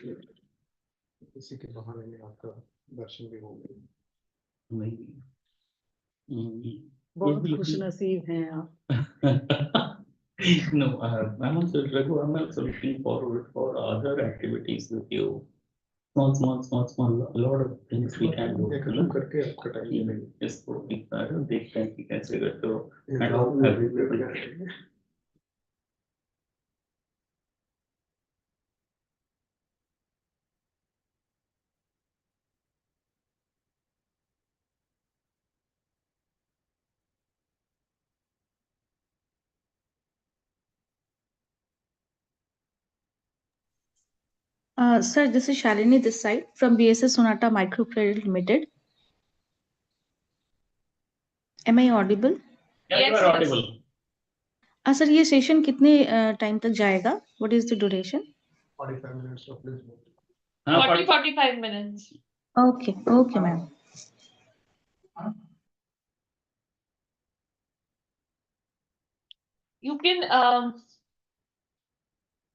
इसी के बहाने में आपका दर्शन भी हो गया। बहुत खुश नसीब हैं आप। No, I'm also looking forward for other activities with you. Small, a lot of things we can do. करके आपका टाइम इसको देखते हैं कि कैसे करते हो। Sir, this is Shalini this side from BSS Sonata Microcredit Limited. Am I audible? Yes, you are audible. Sir, ये सेशन कितने टाइम तक जाएगा? What is the duration? 45 minutes of this. 45 minutes. Okay, ma'am. You can,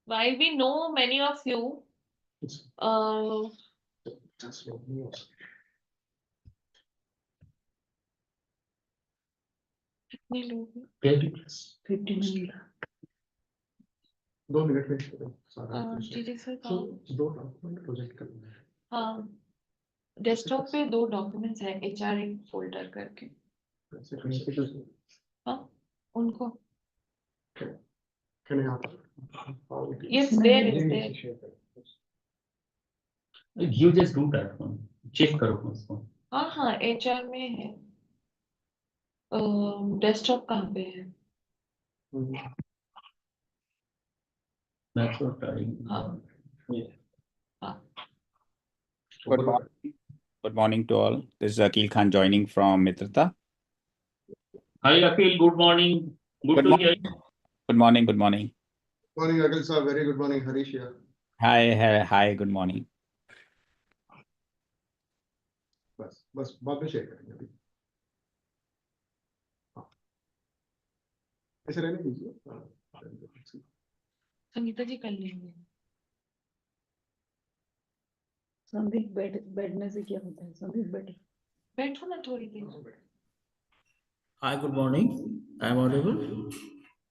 while we know many of you, Just news. minutes. 50 minutes. 2 minute में सारा दो document project करना है। हाँ, डेस्कटॉप पे 2 डॉक्यूमेंट्स है HR फोल्डर करके। हाँ, उनको can you yes there is there. You just do that one. Check करो उसको। हाँ HR में है। डेस्कटॉप कहाँ पे है? That's what I. हाँ। Good morning to all. This is Akil Khan joining from Mitrata. Hi Akil, good morning. Good to hear you. Good morning. Good morning. Morning Akil sir, very good morning. Harish here. Hi. Good morning. बस बाद में share करेंगे अभी। ऐसे रहने दीजिए। संगीता जी कर लेंगे। संदीप बैठने से क्या होता है? संदीप बैठो ना थोड़ी देर। Hi, good morning. I am audible.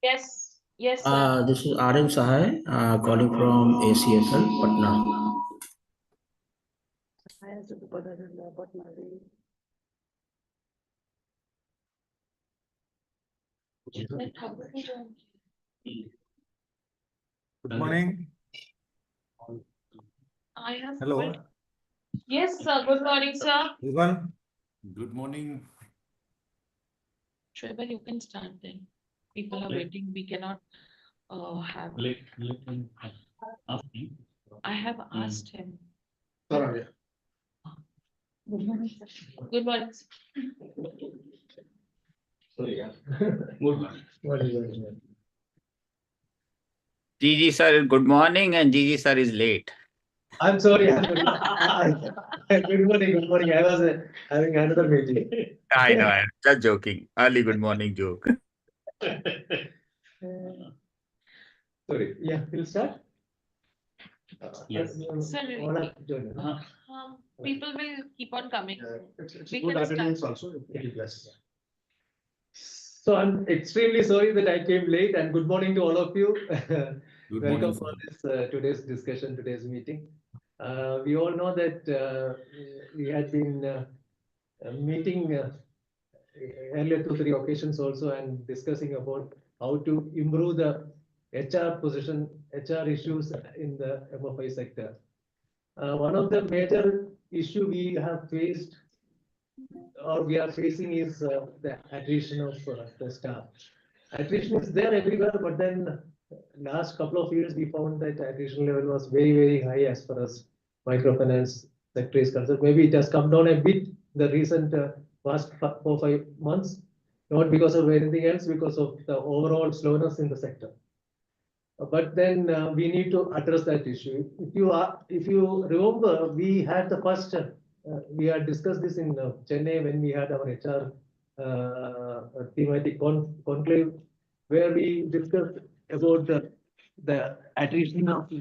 Yes, sir. This is RM Sahai, calling from ACSL, Patna. Good morning. I have. Hello. Yes, sir. Good morning, sir. Everyone. Good morning. Shweba, you can start then. People are waiting. We cannot have. I have asked him. Sir, Good morning, sir. Good morning. sorry. Good. Gigi sir, good morning, and Gigi sir is late. I'm sorry. Good morning. I was having another meeting. I know, I'm just joking. Early good morning joke. Sorry. Yeah, we'll start. Yes. Sir, all are joining. people will keep on coming. It's We good can attendance start. also. Yes. So I'm extremely sorry that I came late, and good morning to all of you. Good Welcome morning, for sir. this today's discussion, today's meeting. We all know that we had been meeting earlier 2-3 occasions also and discussing about how to improve the HR position, HR issues in the MFI sector. One of the major issue we have faced or we are facing is the attrition of the staff. Attrition is there everywhere, but then last couple of years we found that attrition level was very high as far as microfinance sector is concerned. Maybe it has come down a bit the recent past 4-5 months, not because of anything else, because of the overall slowness in the sector. But then we need to address that issue. If you remember, we had the first we had discussed this in Chennai when we had our HR thematic conclave, where we discussed about the attrition of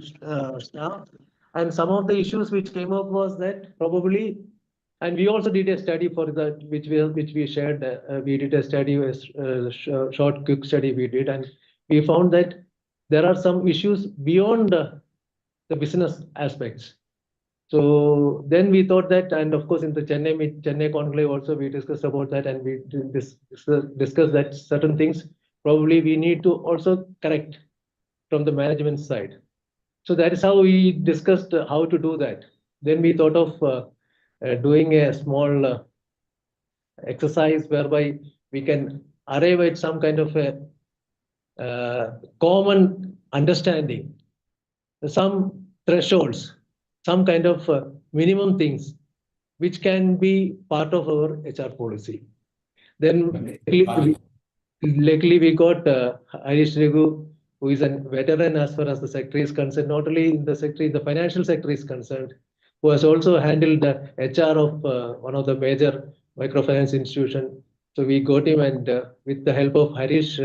staff And some of the issues which came up was that probably, and we also did a study for that, which we shared. We did a study, short quick study we did, and we found that there are some issues beyond the business aspects. So then we thought that, and of course in the Chennai conclave also we discussed about that, and we discussed that certain things probably we need to also correct from the management side. So that is how we discussed how to do that. Then we thought of doing a small exercise whereby we can arrive at some kind of a common understanding, some thresholds, some kind of minimum things which can be part of our HR policy. Then luckily we got Harish Raghu, who is a veteran as far as the sector is concerned, not only in the sector, the financial sector is concerned, who has also handled the HR of one of the major microfinance institution. So we got him, and with the help of Harish,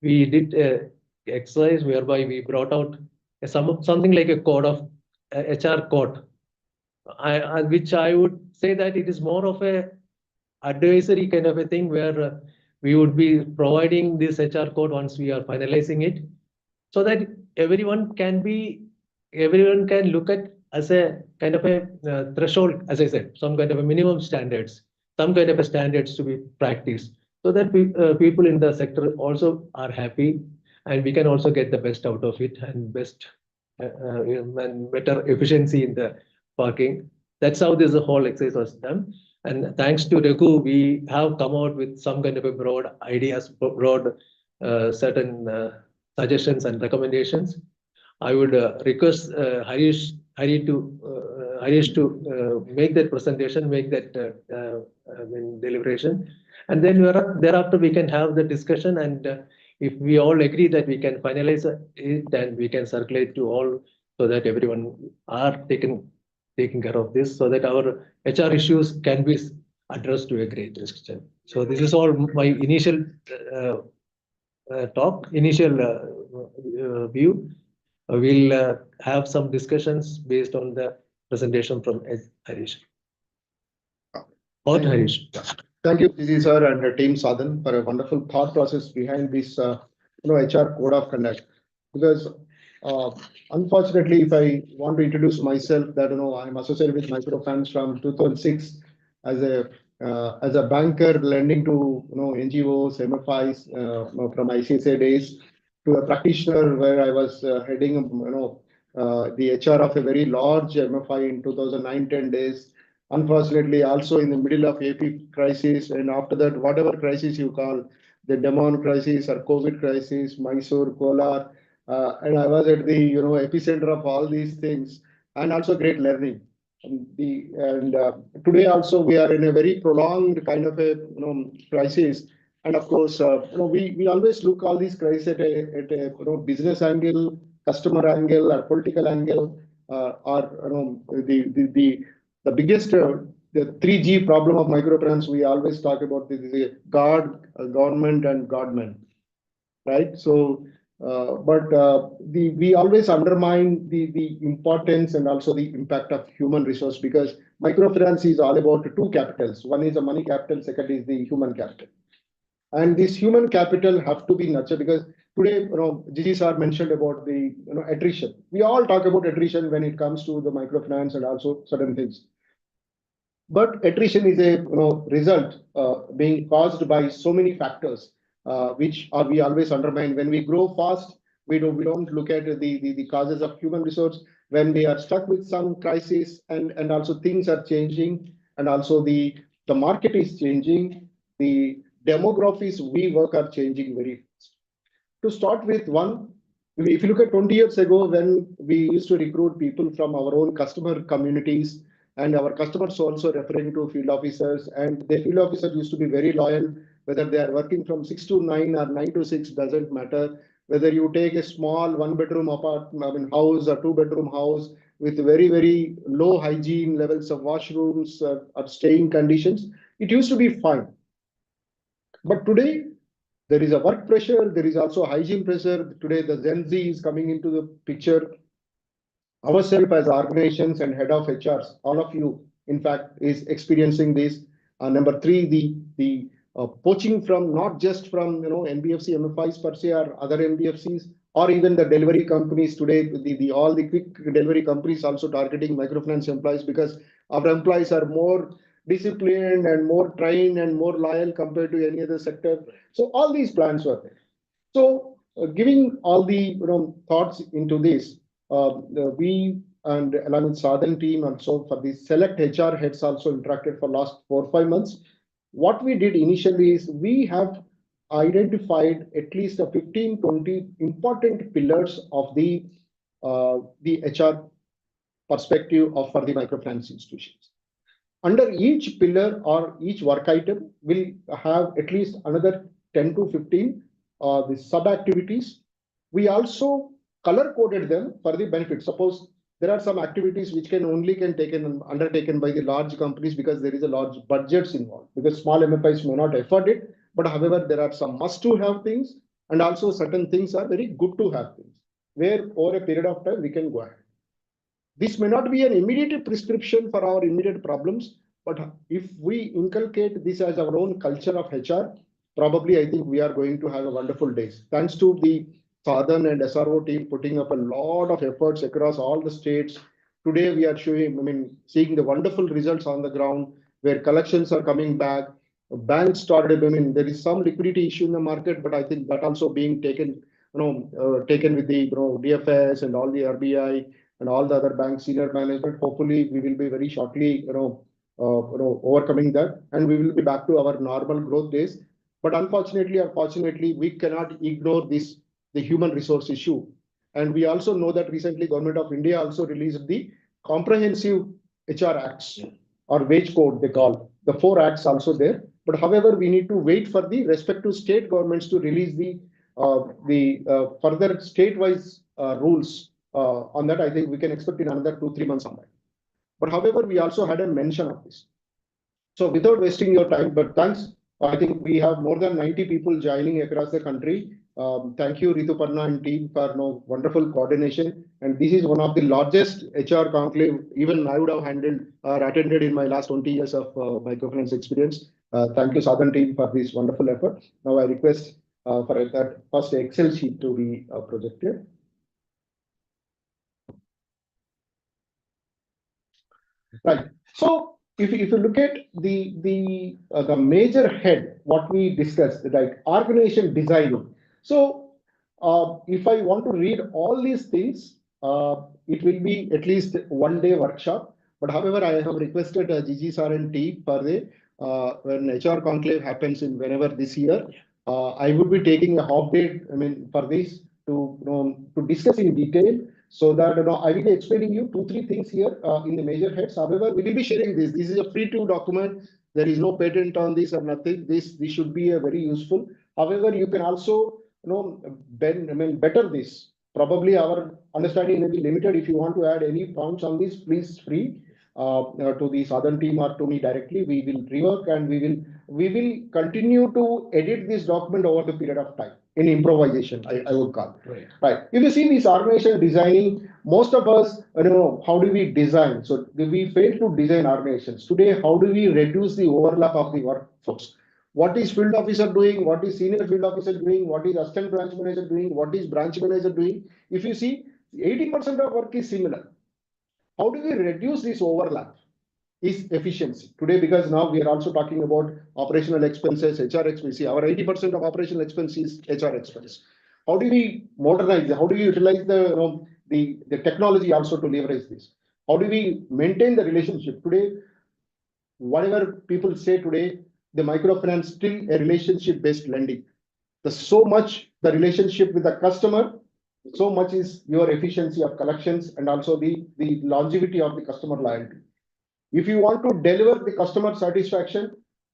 we did a exercise whereby we brought out something like a code of HR code, which I would say that it is more of a advisory kind of a thing where we would be providing this HR code once we are finalizing it, so that everyone can look at as a kind of a threshold, as I said, some kind of a minimum standards, some kind of a standards to be practiced, so that people in the sector also are happy, and we can also get the best out of it and best and better efficiency in the parking. That's how this whole exercise was done. And thanks to Raghu, we have come out with some kind of a broad ideas, broad certain suggestions and recommendations. I would request Harish to make that presentation, make that deliberation, and then thereafter we can have the discussion, and if we all agree that we can finalize it, then we can circulate to all, so that everyone are taking care of this, so that our HR issues can be addressed to a great extent. So this is all my initial view. We'll have some discussions based on the presentation from Harish. Harish. Thank you, P.C. sir and team Sa-Dhan for a wonderful thought process behind this, HR code of conduct. Because unfortunately, if I want to introduce myself, that I'm associated with microfinance from 2006 as a banker lending to NGOs, MFIs from ICSA days, to a practitioner where I was heading the HR of a very large MFI in 2009-10 days. Unfortunately, also in the middle of AP crisis, and after that, whatever crisis you call, the Demon crisis or COVID crisis, Mysore, Kolar, and I was at the epicenter of all these things, and also great learning. And today also we are in a very prolonged kind of a crisis, and of course we always look all these crises at a business angle, customer angle, or political angle, or the biggest the 3G problem of microfinance we always talk about. This is a God, government, and Godman, right? So. We always undermine the importance and also the impact of human resource, because microfinance is all about two capitals. One is the money capital, second is the human capital. And this human capital have to be nurtured, because today, Gigi sir mentioned about the attrition. We all talk about attrition when it comes to the microfinance and also certain things. But attrition is a result being caused by so many factors. Which we always undermine. When we grow fast, we don't look at the causes of human resource. When we are stuck with some crisis, and also things are changing, and also the market is changing, the demographics we work are changing very fast. To start with, if you look at 20 years ago, when we used to recruit people from our own customer communities, and our customers also referring to field officers, and the field officers used to be very loyal. Whether they are working from 6 to 9 or 9 to 6 doesn't matter. Whether you take a small 1-bedroom apartment, house, or 2-bedroom house with very, very low hygiene levels of washrooms or staying conditions, it used to be fine. But today, there is a work pressure. There is also hygiene pressure. Today, the Gen Z is coming into the picture. ourselves as organizations and head of HRs, all of you, in fact, is experiencing this. Number three, the poaching from not just from NBFC MFIs per se or other NBFCs or even the delivery companies today. All the quick delivery companies also targeting microfinance employees because our employees are more disciplined and more trained and more loyal compared to any other sector. So all these plans were there. So giving all the thoughts into this, we and along with Sa-Dhan team also for the select HR heads also interacted for last 4 or 5 months. What we did initially is we have identified at least a 15-20 important pillars of the HR perspective of for the microfinance institutions. Under each pillar or each work item will have at least another 10 to 15 the sub activities. We also color coded them for the benefit. Suppose there are some activities which can undertaken by the large companies because there is a large budgets involved, because small MFIs may not afford it. But however, there are some must to have things, and also certain things are very good to have things, where over a period of time we can go ahead. This may not be an immediate prescription for our immediate problems, but if we inculcate this as our own culture of HR, probably I think we are going to have a wonderful days. Thanks to the Sa-Dhan and SRO team putting up a lot of efforts across all the states. Today we are seeing the wonderful results on the ground where collections are coming back. Banks started, there is some liquidity issue in the market, but I think that also being taken, taken with the DFS and all the RBI and all the other bank senior management. Hopefully, we will be very shortly, overcoming that, and we will be back to our normal growth days. But unfortunately or fortunately, we cannot ignore the human resource issue. And we also know that recently Government of India also released the comprehensive HR acts or wage code they call. The 4 acts also there. But however, we need to wait for the respective state governments to release the further state-wise rules on that. I think we can expect in another 2-3 months on that. But however, we also had a mention of this. So without wasting your time, but thanks. I think we have more than 90 people joining across the country. Thank you, Rituparna and team for wonderful coordination. And this is one of the largest HR conclave even I would have handled or attended in my last 20 years of microfinance experience. Thank you, Sa-Dhan team, for this wonderful effort. Now I request for that first Excel sheet to be projected. Right. So if you look at the major head, what we discussed, like organization design. So if I want to read all these things, it will be at least 1-day workshop. But however, I have requested Gigi sir and team for the when HR conclave happens in whenever this year, I would be taking a half day. For this to discuss in detail. So that I will be explaining you 2-3 things here in the major heads. However, we will be sharing this. This is a free-to document. There is no patent on this or nothing. This should be a very useful. However, you can also better this. Probably our understanding may be limited. If you want to add any points on this, please free to the Sa-Dhan team or to me directly. We will rework and we will continue to edit this document over the period of time. In improvisation, I would call. Right. If you see this organization designing, most of us, how do we design? So we fail to design organizations. Today, how do we reduce the overlap of the workforce? What is field officer doing? What is senior field officer doing? What is assistant branch manager doing? What is branch manager doing? If you see, 80% of work is similar. How do we reduce this overlap? Is efficiency today, because now we are also talking about operational expenses, HR expenses. Our 80% of operational expense is HR expense. How do we modernize? How do we utilize the technology also to leverage this? How do we maintain the relationship today? Whatever people say today, the microfinance still a relationship-based lending. There's so much the relationship with the customer, so much is your efficiency of collections and also the longevity of the customer loyalty. If you want to deliver the customer satisfaction,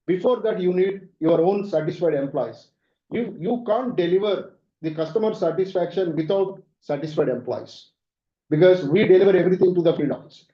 before that you need your own satisfied employees. You can't deliver the customer satisfaction without satisfied employees, because we deliver everything to the field officer.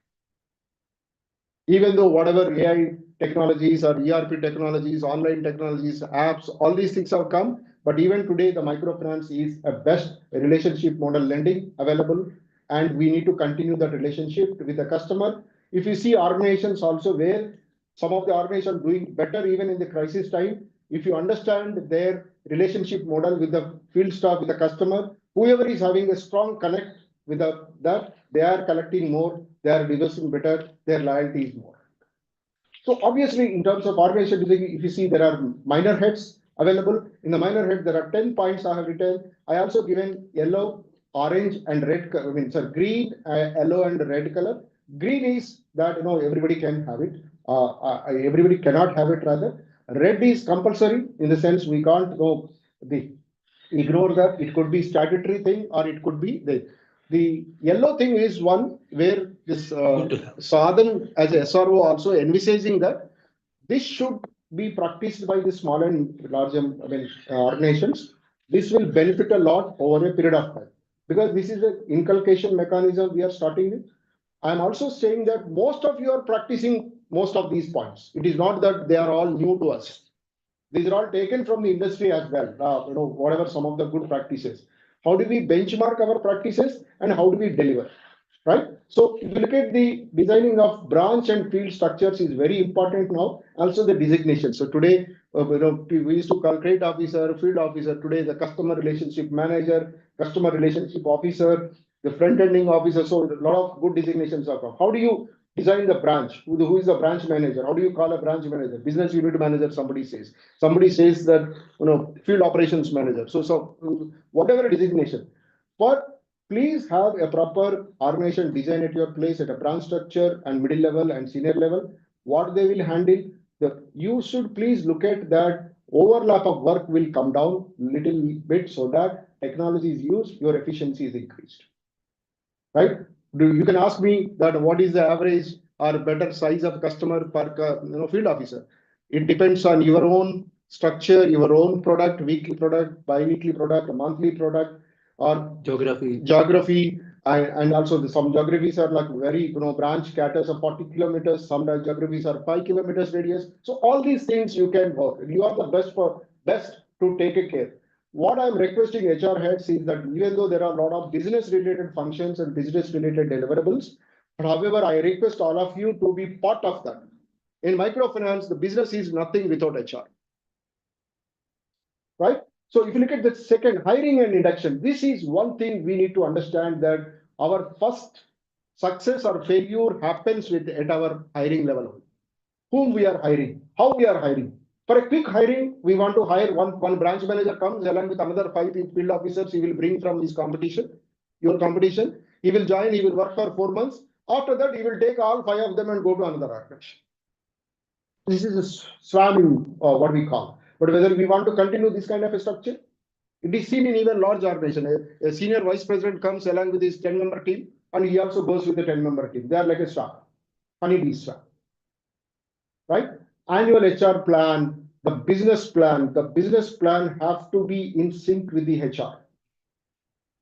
Even though whatever AI technologies or ERP technologies, online technologies, apps, all these things have come, but even today the microfinance is a best relationship model lending available. and we need to continue that relationship with the customer. If you see organizations also where some of the organizations doing better even in the crisis time, if you understand their relationship model with the field staff, with the customer, whoever is having a strong connect with that, they are collecting more, they are reversing better, their loyalty is more. So obviously, in terms of organization design, if you see there are minor heads available. In the minor head, there are 10 points I have written. I also given yellow, orange, and red. I mean, sorry, green, yellow, and red color. Green is that everybody can have it. Everybody cannot have it rather. Red is compulsory in the sense we can't ignore that. It could be statutory thing or it could be the yellow thing is one where this Sa-Dhan as a SRO also envisaging that this should be practiced by the small and large organizations. This will benefit a lot over a period of time because this is an inculcation mechanism we are starting with. I'm also saying that most of you are practicing most of these points. It is not that they are all new to us. These are all taken from the industry as well, whatever some of the good practices. How do we benchmark our practices and how do we deliver, right? So if you look at the designing of branch and field structures is very important now. Also the designation. So today, we used to call credit officer, field officer. Today, the customer relationship manager, customer relationship officer, the front-ending officer. So a lot of good designations are come. How do you design the branch? Who is the branch manager? How do you call a branch manager? Business unit manager, somebody says. Somebody says that, field operations manager. So whatever designation. But please have a proper organization design at your place at a branch structure and middle level and senior level. What they will handle, you should please look at that overlap of work will come down little bit so that technology is used, your efficiency is increased. Right? You can ask me that what is the average or better size of customer per field officer. It depends on your own structure, your own product, weekly product, bi-weekly product, monthly product, or geography, and also some geographies are like very branch caters of 40 kilometers. Some geographies are 5 kilometers radius. So all these things you can work. You are the best to take a care. What I'm requesting HR heads is that even though there are a lot of business related functions and business related deliverables, but however, I request all of you to be part of that. In microfinance, the business is nothing without HR. Right? So if you look at the second, hiring and induction, this is one thing we need to understand that our first success or failure happens at our hiring level. Whom we are hiring, how we are hiring. For a quick hiring, we want to hire one branch manager comes along with another 5 field officers he will bring from his competition, your competition. He will join, he will work for 4 months. After that, he will take all 5 of them and go to another organization. This is a swarming, what we call. But whether we want to continue this kind of a structure, it is seen in even large organization. A senior vice president comes along with his 10-member team, and he also goes with the 10-member team. They are like a star, honeybee star. Right? Annual HR plan, the business plan have to be in sync with the HR.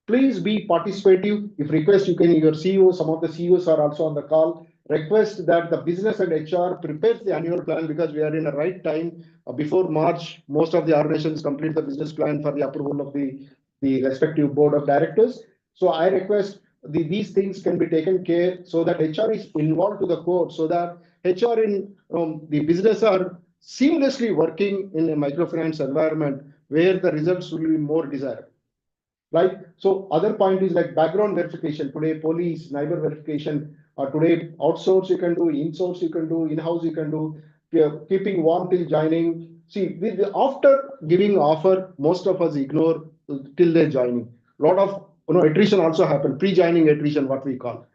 Please be participative. If request, you can, your CEO, some of the CEOs are also on the call. Request that the business and HR prepares the annual plan because we are in the right time. Before March, most of the organizations complete the business plan for the approval of the respective board of directors. So I request these things can be taken care so that HR is involved to the core, so that HR in the business are seamlessly working in a microfinance environment where the results will be more desirable. Right? So other point is like background verification. Today, police, neighbor verification, or today outsource you can do, in-source you can do, in-house you can do, keeping warm till joining. See, after giving offer, most of us ignore till they're joining. A lot of attrition also happen, pre-joining attrition, what we call.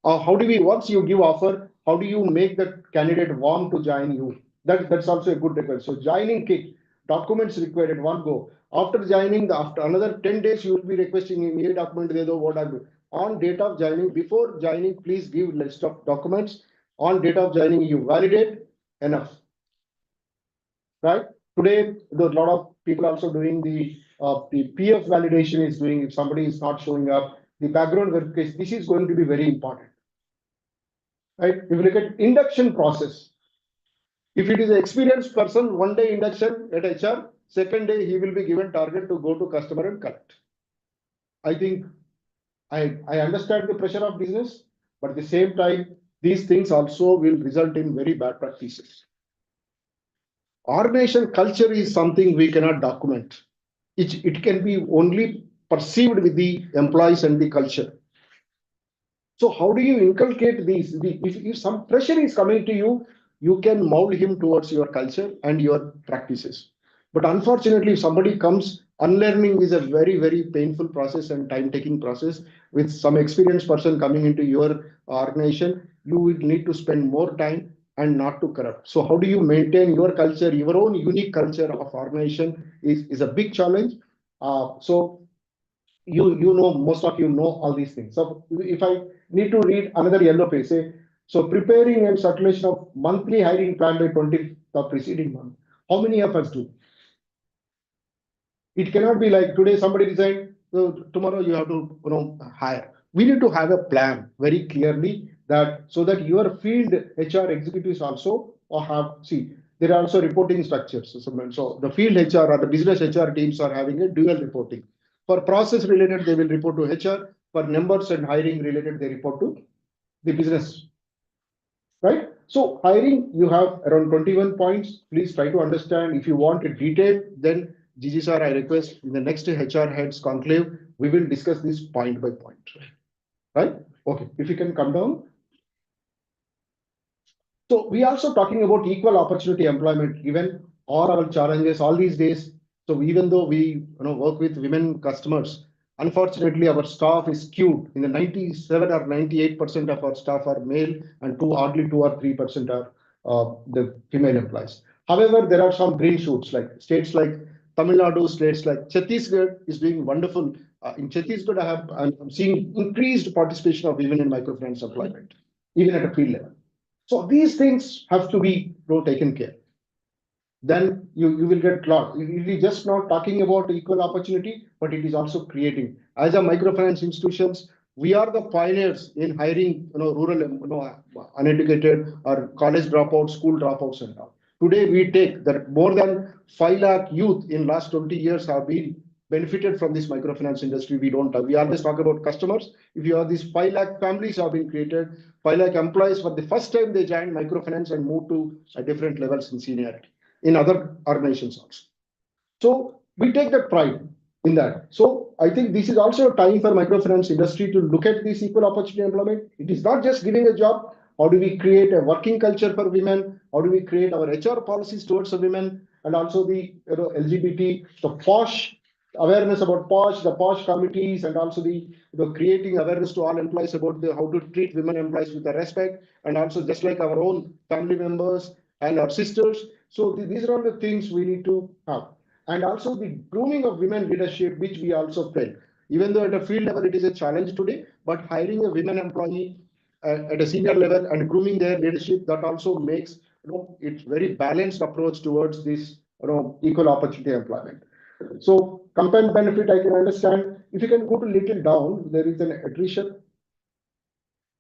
How do we, once you give offer, how do you make the candidate warm to join you? That's also a good request. So joining kit, documents required at one go. After joining, after another 10 days, you will be requesting a document. What are you? On date of joining, before joining, please give list of documents. On date of joining, you validate enough. Right? Today, there's a lot of people also doing the PF validation is doing if somebody is not showing up. The background verification, this is going to be very important. Right? If you look at induction process, if it is an experienced person, 1 day induction at HR, second day he will be given target to go to customer and collect. I think I understand the pressure of business, but at the same time, these things also will result in very bad practices. Organization culture is something we cannot document. It can be only perceived with the employees and the culture. So how do you inculcate these? If some pressure is coming to you, you can mold him towards your culture and your practices. But unfortunately, if somebody comes, unlearning is a very, very painful process and time-taking process. With some experienced person coming into your organization, you will need to spend more time and not to corrupt. So how do you maintain your culture, your own unique culture of organization is a big challenge. So you know, most of you know all these things. So if I need to read another yellow page, say, so preparing and circulation of monthly hiring plan by 20th of preceding month. How many of us do? It cannot be like today somebody resigned, so tomorrow you have to hire. We need to have a plan very clearly that so that your field HR executives also or have see there are also reporting structures. So the field HR or the business HR teams are having a dual reporting. For process related, they will report to HR. For numbers and hiring related, they report to the business. Right? So hiring, you have around 21 points. Please try to understand. If you want a detail, then GG sir, I request in the next HR heads conclave, we will discuss this point by point. Right? Okay. If you can come down. So we also talking about equal opportunity employment, given all our challenges all these days. So even though we work with women customers, unfortunately our staff is skewed. In the 97 or 98% of our staff are male, and hardly 2 or 3% are the female employees. However, there are some green shoots like states like Tamil Nadu, states like Chhattisgarh is doing wonderful. In Chhattisgarh, I'm seeing increased participation of women in microfinance employment, even at a field level. So these things have to be taken care. Then you will get lost. It is just not talking about equal opportunity, but it is also creating. As a microfinance institutions, we are the pioneers in hiring rural uneducated or college dropouts, school dropouts and all. Today we take that more than 5 lakh youth in last 20 years have been benefited from this microfinance industry. We always talk about customers. If you have these 5 lakh families have been created, 5 lakh employees for the first time they joined microfinance and moved to different levels in seniority in other organizations also. So we take that pride in that. So I think this is also a time for microfinance industry to look at this equal opportunity employment. It is not just giving a job. How do we create a working culture for women? How do we create our HR policies towards the women and also the LGBT, the POSH awareness about POSH, the POSH committees, and also the creating awareness to all employees about how to treat women employees with the respect, and also just like our own family members and our sisters. So these are all the things we need to have. And also the grooming of women leadership, which we also fail. Even though at a field level it is a challenge today, but hiring a women employee at a senior level and grooming their leadership, that also makes it's very balanced approach towards this equal opportunity employment. So combined benefit, I can understand. If you can go to little down, there is an attrition.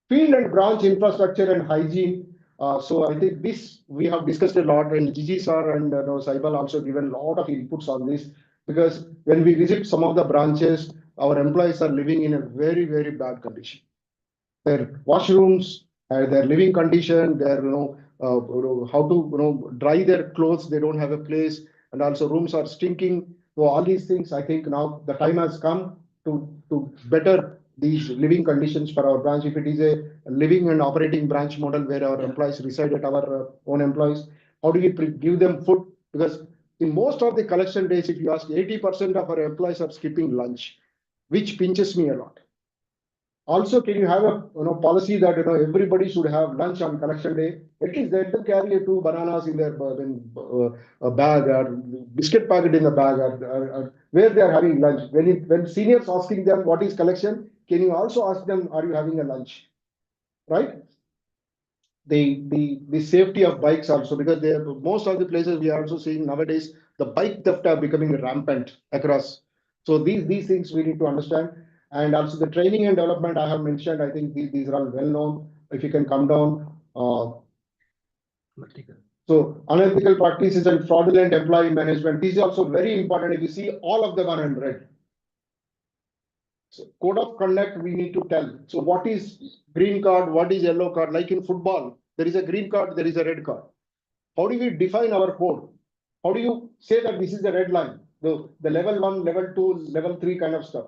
Field and branch infrastructure and hygiene. So I think this we have discussed a lot, and Gigi sir and Saibal also given a lot of inputs on this, because when we visit some of the branches, our employees are living in a very, very bad condition. Their washrooms, their living condition, their how to dry their clothes, they don't have a place, and also rooms are stinking. So all these things, I think now the time has come to better these living conditions for our branch. If it is a living and operating branch model where our employees reside at our own employees, how do we give them food? Because in most of the collection days, if you ask, 80% of our employees are skipping lunch, which pinches me a lot. Also, can you have a policy that everybody should have lunch on collection day? At least they have to carry 2 bananas in their bag or biscuit packet in the bag or where they are having lunch. When seniors asking them what is collection, can you also ask them, are you having a lunch? Right? The safety of bikes also, because most of the places we are also seeing nowadays the bike theft are becoming rampant across. So these things we need to understand. And also the training and development I have mentioned, I think these are all well known. If you can come down. So unethical practices and fraudulent employee management, these are also very important. If you see all of them are in red. So code of conduct we need to tell. So what is green card? What is yellow card? Like in football, there is a green card, there is a red card. How do we define our code? How do you say that this is the red line? The level 1, level 2, level 3 kind of stuff.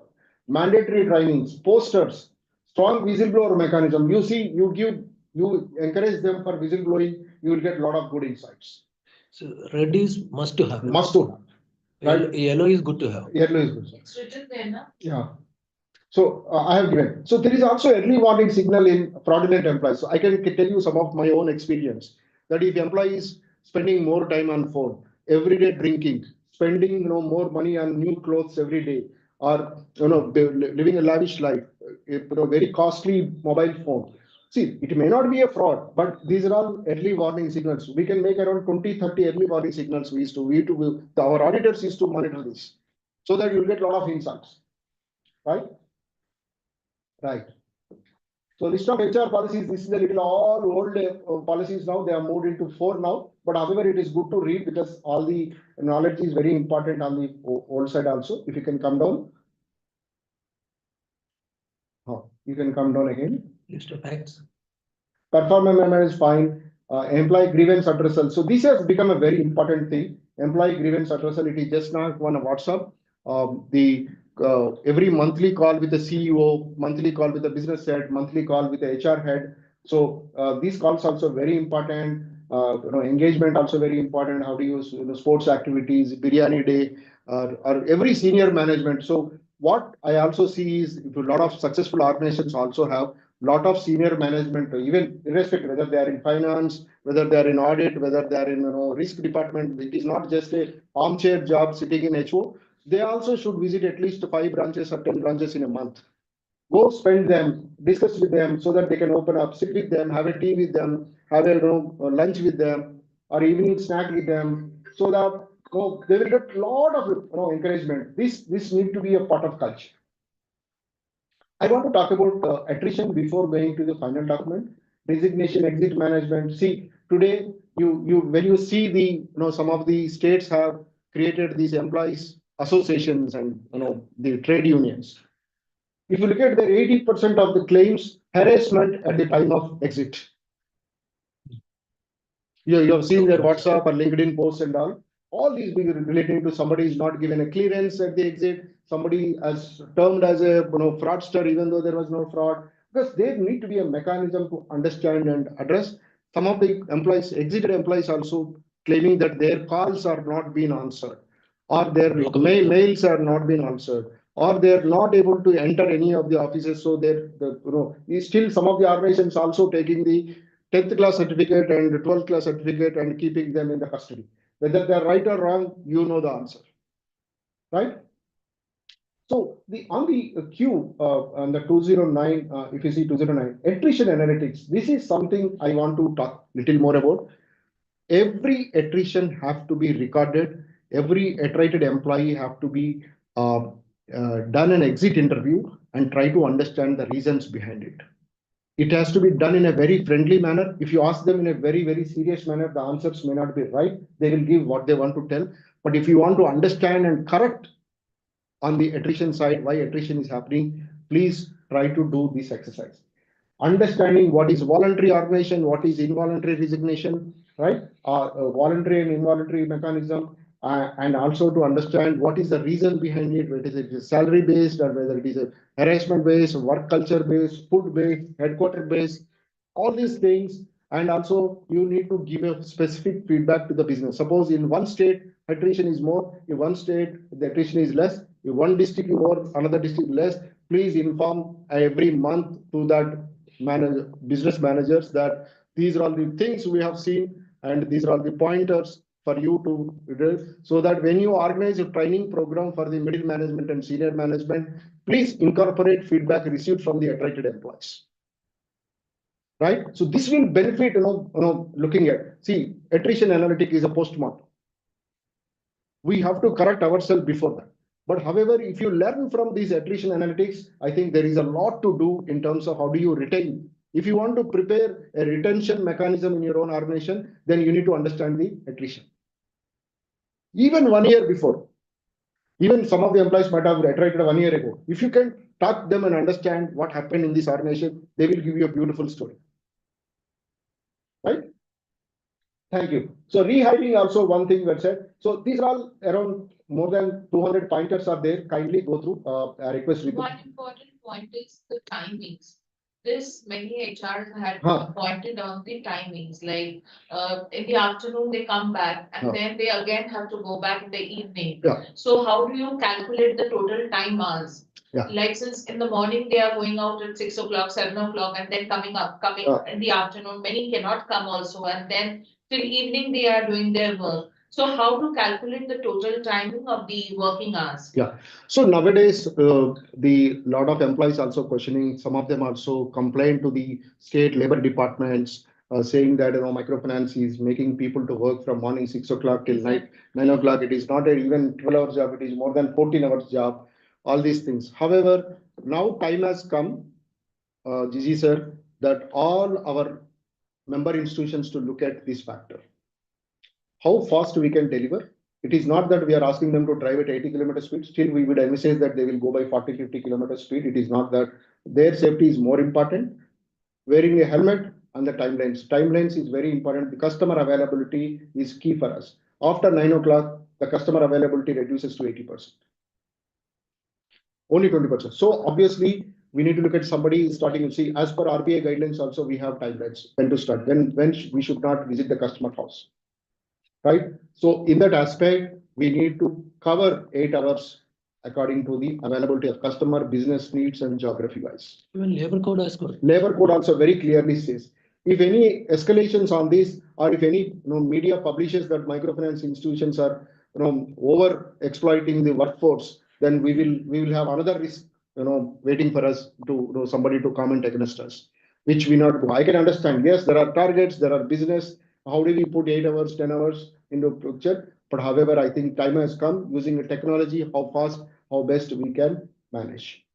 Mandatory trainings, posters, strong whistleblower mechanism. You see, you encourage them for whistleblowing, you will get a lot of good insights. So red is must to have. Must to have. Right? Yellow is good to have. Yellow is good. It's written there, na? Yeah. So I have given. So there is also early warning signal in fraudulent employees. So I can tell you some of my own experience that if employee is spending more time on phone, every day drinking, spending more money on new clothes every day, or living a lavish life, very costly mobile phone. See, it may not be a fraud, but these are all early warning signals. We can make around 20, 30 early warning signals. Our auditors used to monitor this so that you'll get a lot of insights. Right? Right. So list of HR policies, this is a little all old policies now, they are moved into 4 now, but however, it is good to read because all the knowledge is very important on the old side also. If you can come down. You can come down again. List of acts. Performance memo is fine. Employee grievance addressal. So this has become a very important thing. Employee grievance addressal, it is just not one WhatsApp. Every monthly call with the CEO, monthly call with the business head, monthly call with the HR head. So these calls also very important. Engagement also very important. How to use sports activities, biryani day, or every senior management. So what I also see is a lot of successful organizations also have lot of senior management, even irrespective whether they are in finance, whether they are in audit, whether they are in risk department. It is not just a armchair job sitting in HO. They also should visit at least 5 branches or 10 branches in a month. Go spend them, discuss with them so that they can open up, sit with them, have a tea with them, have a lunch with them, or evening snack with them, so that they will get a lot of encouragement. This need to be a part of culture. I want to talk about attrition before going to the final document. Resignation, exit management. See, today when you see the some of the states have created these employees associations and the trade unions. If you look at the 80% of the claims, harassment at the time of exit. You have seen their WhatsApp or LinkedIn posts and all. All these being relating to somebody is not given a clearance at the exit. Somebody as termed as a fraudster, even though there was no fraud, because there need to be a mechanism to understand and address. Some of the employees, exited employees, also claiming that their calls are not being answered, or their mails are not being answered, or they're not able to enter any of the offices. So still some of the organizations also taking the 10th class certificate and 12th class certificate and keeping them in the custody. Whether they're right or wrong, you know the answer, right? So on the Q on the 209, if you see 209, attrition analytics, this is something I want to talk a little more about. Every attrition have to be recorded. Every attrited employee have to be done an exit interview and try to understand the reasons behind it. It has to be done in a very friendly manner. If you ask them in a very, very serious manner, the answers may not be right. They will give what they want to tell. But if you want to understand and correct on the attrition side, why attrition is happening, please try to do this exercise. Understanding what is voluntary organization, what is involuntary resignation, right? Voluntary and involuntary mechanism, and also to understand what is the reason behind it, whether it is salary based or whether it is a harassment based, work culture based, food based, headquarter based, all these things. And also you need to give a specific feedback to the business. Suppose in one state attrition is more, in one state the attrition is less, in one district more, another district less. Please inform every month to that business managers that these are all the things we have seen and these are all the pointers for you to do, so that when you organize a training program for the middle management and senior management, please incorporate feedback received from the attrited employees. Right? So this will benefit, looking at, see, attrition analytic is a postmortem. We have to correct ourselves before that. But however, if you learn from these attrition analytics, I think there is a lot to do in terms of how do you retain. If you want to prepare a retention mechanism in your own organization, then you need to understand the attrition. Even 1 year before, even some of the employees might have attrited 1 year ago. If you can talk them and understand what happened in this organization, they will give you a beautiful story. Right? Thank you. So rehiring also one thing that said. So these are all around more than 200 pointers are there. Kindly go through. I request Ritu. One important point is the timings. This many HRs had Huh. pointed on the timings, like in the afternoon they come back and Huh. then they again have to go back in the evening. Yeah. So how do you calculate the total time hours? Yeah. Like since in the morning they are going out at 6 o'clock, 7 o'clock and then coming in the afternoon, many cannot come also and then till evening they are doing their work. So how to calculate the total timing of the working hours? Yeah. So nowadays, the lot of employees also questioning. Some of them also complain to the state labor departments, saying that microfinance is making people to work from morning 6 o'clock till night 9 o'clock. It is not even 12 hours job. It is more than 14 hours job. All these things. However, now time has come, Gigi sir, that all our member institutions to look at this factor. How fast we can deliver. It is not that we are asking them to drive at 80 km speed. Still, we would envisage that they will go by 40, 50 km speed. It is not that. Their safety is more important. Wearing a helmet and the timelines. Timelines is very important. The customer availability is key for us. After 9 o'clock, the customer availability reduces to 80%. Only 20%. So obviously, we need to look at somebody starting to see, as per RBI guidelines also, we have timelines when to start, when we should not visit the customer house. Right? So in that aspect, we need to cover 8 hours according to the availability of customer, business needs and geography wise. Even labor code as well. Labor code also very clearly says, if any escalations on this, or if any media publishes that microfinance institutions are over exploiting the workforce, then we will have another risk waiting for us to somebody to comment against us, which we not do. I can understand. Yes, there are targets, there are business. How do we put 8 hours, 10 hours into picture? But however, I think time has come using the technology, how fast, how best we can manage.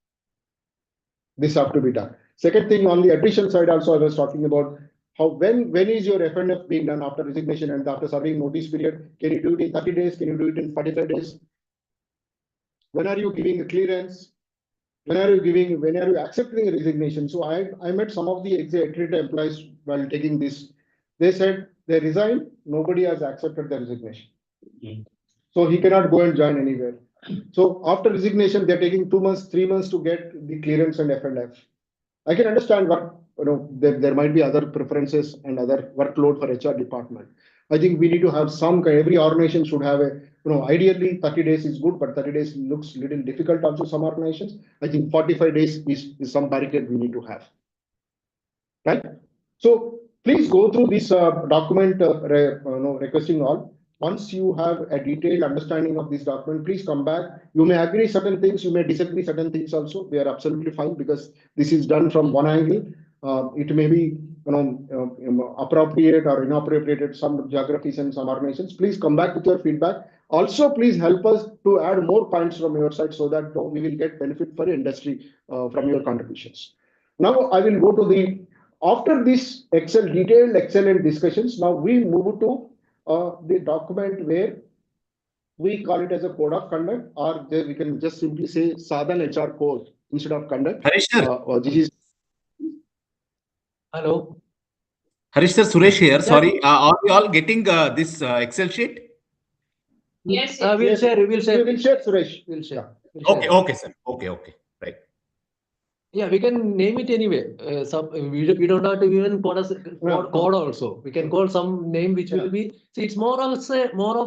This have to be done. Second thing on the attrition side also, I was talking about how when is your FNF being done after resignation and after serving notice period? Can you do it in 30 days? Can you do it in 45 days? When are you giving a clearance? When are you accepting a resignation? So I met some of the executive employees while taking this. They said they resigned, nobody has accepted the resignation. So he cannot go and join anywhere. So after resignation, they're taking 2 months, 3 months to get the clearance and FNF. I can understand what there might be other preferences and other workload for HR department. I think we need to have every organization should have a, ideally 30 days is good, but 30 days looks little difficult also some organizations. I think 45 days is some barricade we need to have. Right? So please go through this document requesting all. Once you have a detailed understanding of this document, please come back. You may agree certain things, you may disagree certain things also. We are absolutely fine because this is done from one angle. It may be appropriate or inappropriate some geographies and some organizations. Please come back with your feedback. Also, please help us to add more points from your side so that we will get benefit for industry from your contributions. Now I will go to after this detailed excellent discussions. Now we move to the document where we call it as a code of conduct, or we can just simply say Sa-Dhan HR code instead of conduct. Harish sir. Hello. Harish sir, Suresh here. Sorry, are we all getting this Excel sheet? Yes, We'll share. We will share, Suresh. We'll share. Okay, sir. Okay. Right. Yeah, we can name it anyway. We don't have to even call code also. We can call some name which will be. See, it's more of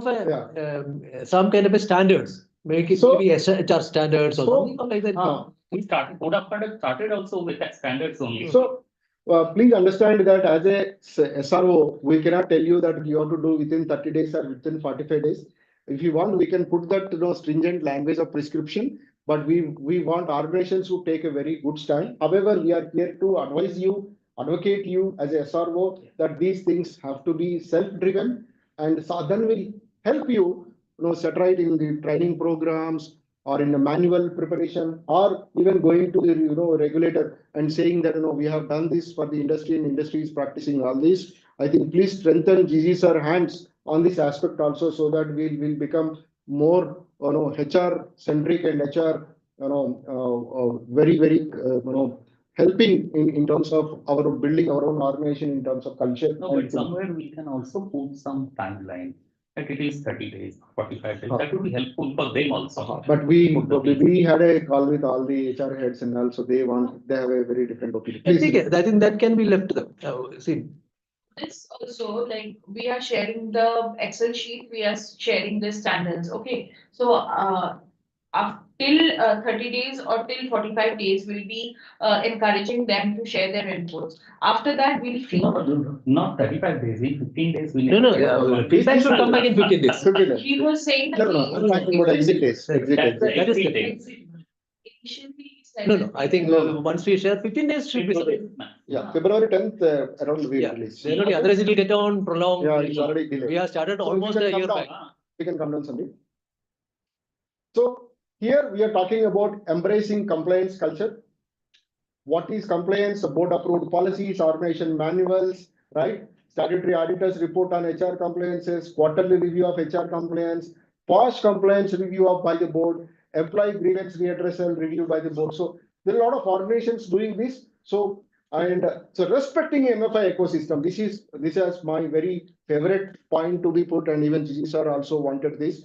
a some kind of a standards. Make it maybe HR standards or something like that. We started code of conduct started also with that standards only. So please understand that as a SRO, we cannot tell you that you have to do within 30 days or within 45 days. If you want, we can put that stringent language of prescription. But we want organizations to take a very good stand. However, we are here to advise you, advocate you as a SRO that these things have to be self-driven, and Sa-Dhan will help you, set right in the training programs or in the manual preparation, or even going to the regulator and saying that we have done this for the industry and industry is practicing all this. I think please strengthen Gigi sir hands on this aspect also so that we will become more HR centric and HR helping in terms of our building our own organization in terms of culture. No, but somewhere we can also put some timeline, like it is 30 days, 45 days, that would be helpful for them also. But we had a call with all the HR heads and also they have a very different opinion. I Please. think that can be left to them. See, This also, like, we are sharing the Excel sheet, we are sharing the standards, okay? So, till 30 days or till 45 days, we'll be encouraging them to share their inputs. After that, we'll free. No, not 35 days, in 15 days. We no, feedback should come back in 15 days. He was saying that. No, I'm talking about exit days. Exit That's the days. That is exit the- days. Initially, he said No, that I think No. once we share 15 days should be sufficient. Yeah, February 10th, around we Yeah, release. then only otherwise it will get on prolonged. Yeah, it's already delayed. We have started So almost we can a come year down. back. We can come down Sandeep. So here we are talking about embracing compliance culture. What is compliance? Board approved policies, organization manuals, right? Statutory auditors report on HR compliances, quarterly review of HR compliance, past compliance review of by the board, employee grievance readdressal review by the board. So there are a lot of organizations doing this. So so respecting MFI ecosystem, this is my very favorite point to be put, and even Gigi sir also wanted this,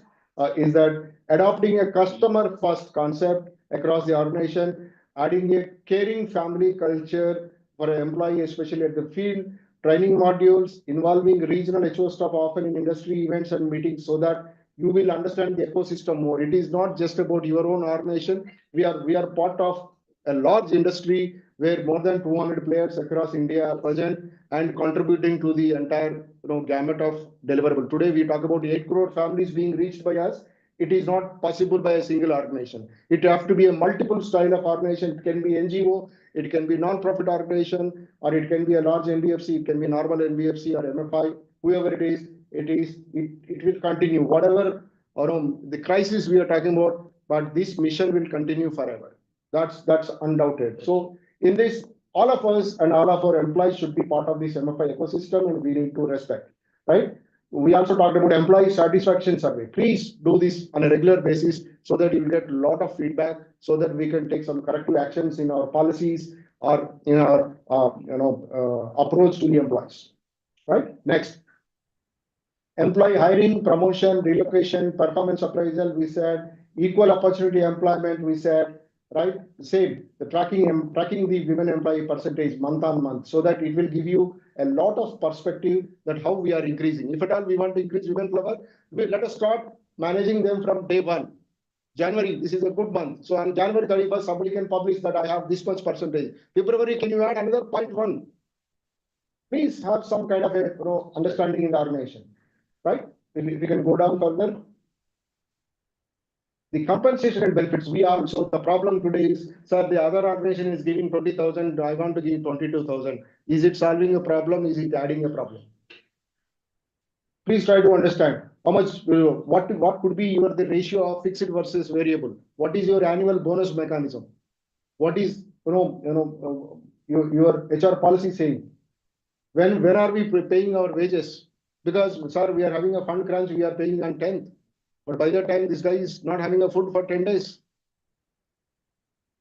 is that adopting a customer first concept across the organization, adding a caring family culture for an employee, especially at the field, training modules involving regional HO staff often in industry events and meetings so that you will understand the ecosystem more. It is not just about your own organization. We are part of a large industry where more than 200 players across India are present and contributing to the entire gamut of deliverable. Today we talk about 8 crore families being reached by us. It is not possible by a single organization. It has to be a multiple style of organization. It can be NGO, it can be non-profit organization, or it can be a large NBFC, it can be normal NBFC or MFI, whoever it is, it will continue. Whatever the crisis we are talking about, but this mission will continue forever. That's undoubted. So in this, all of us and all of our employees should be part of this MFI ecosystem, and we need to respect, right? We also talked about employee satisfaction survey. Please do this on a regular basis so that you will get a lot of feedback so that we can take some corrective actions in our policies or in our approach to the employees. Right? Next. Employee hiring, promotion, relocation, performance appraisal, we said, equal opportunity employment, we said, right? Same, the tracking the women employee percentage month on month, so that it will give you a lot of perspective that how we are increasing. If at all we want to increase women power, let us start managing them from day one. January, this is a good month. So on January 31st, somebody can publish that I have this much percentage. February, can you add another 0.1? Please have some kind of a understanding in the organization, right? If we can go down further. The compensation and benefits, we also, the problem today is, sir, the other organization is giving 20,000, I want to give 22,000. Is it solving a problem? Is it adding a problem? Please try to understand how much, what could be the ratio of fixed versus variable? What is your annual bonus mechanism? What is, your HR policy saying? When are we paying our wages? Because, sir, we are having a fund crunch, we are paying on 10th. But by the time this guy is not having a food for 10 days,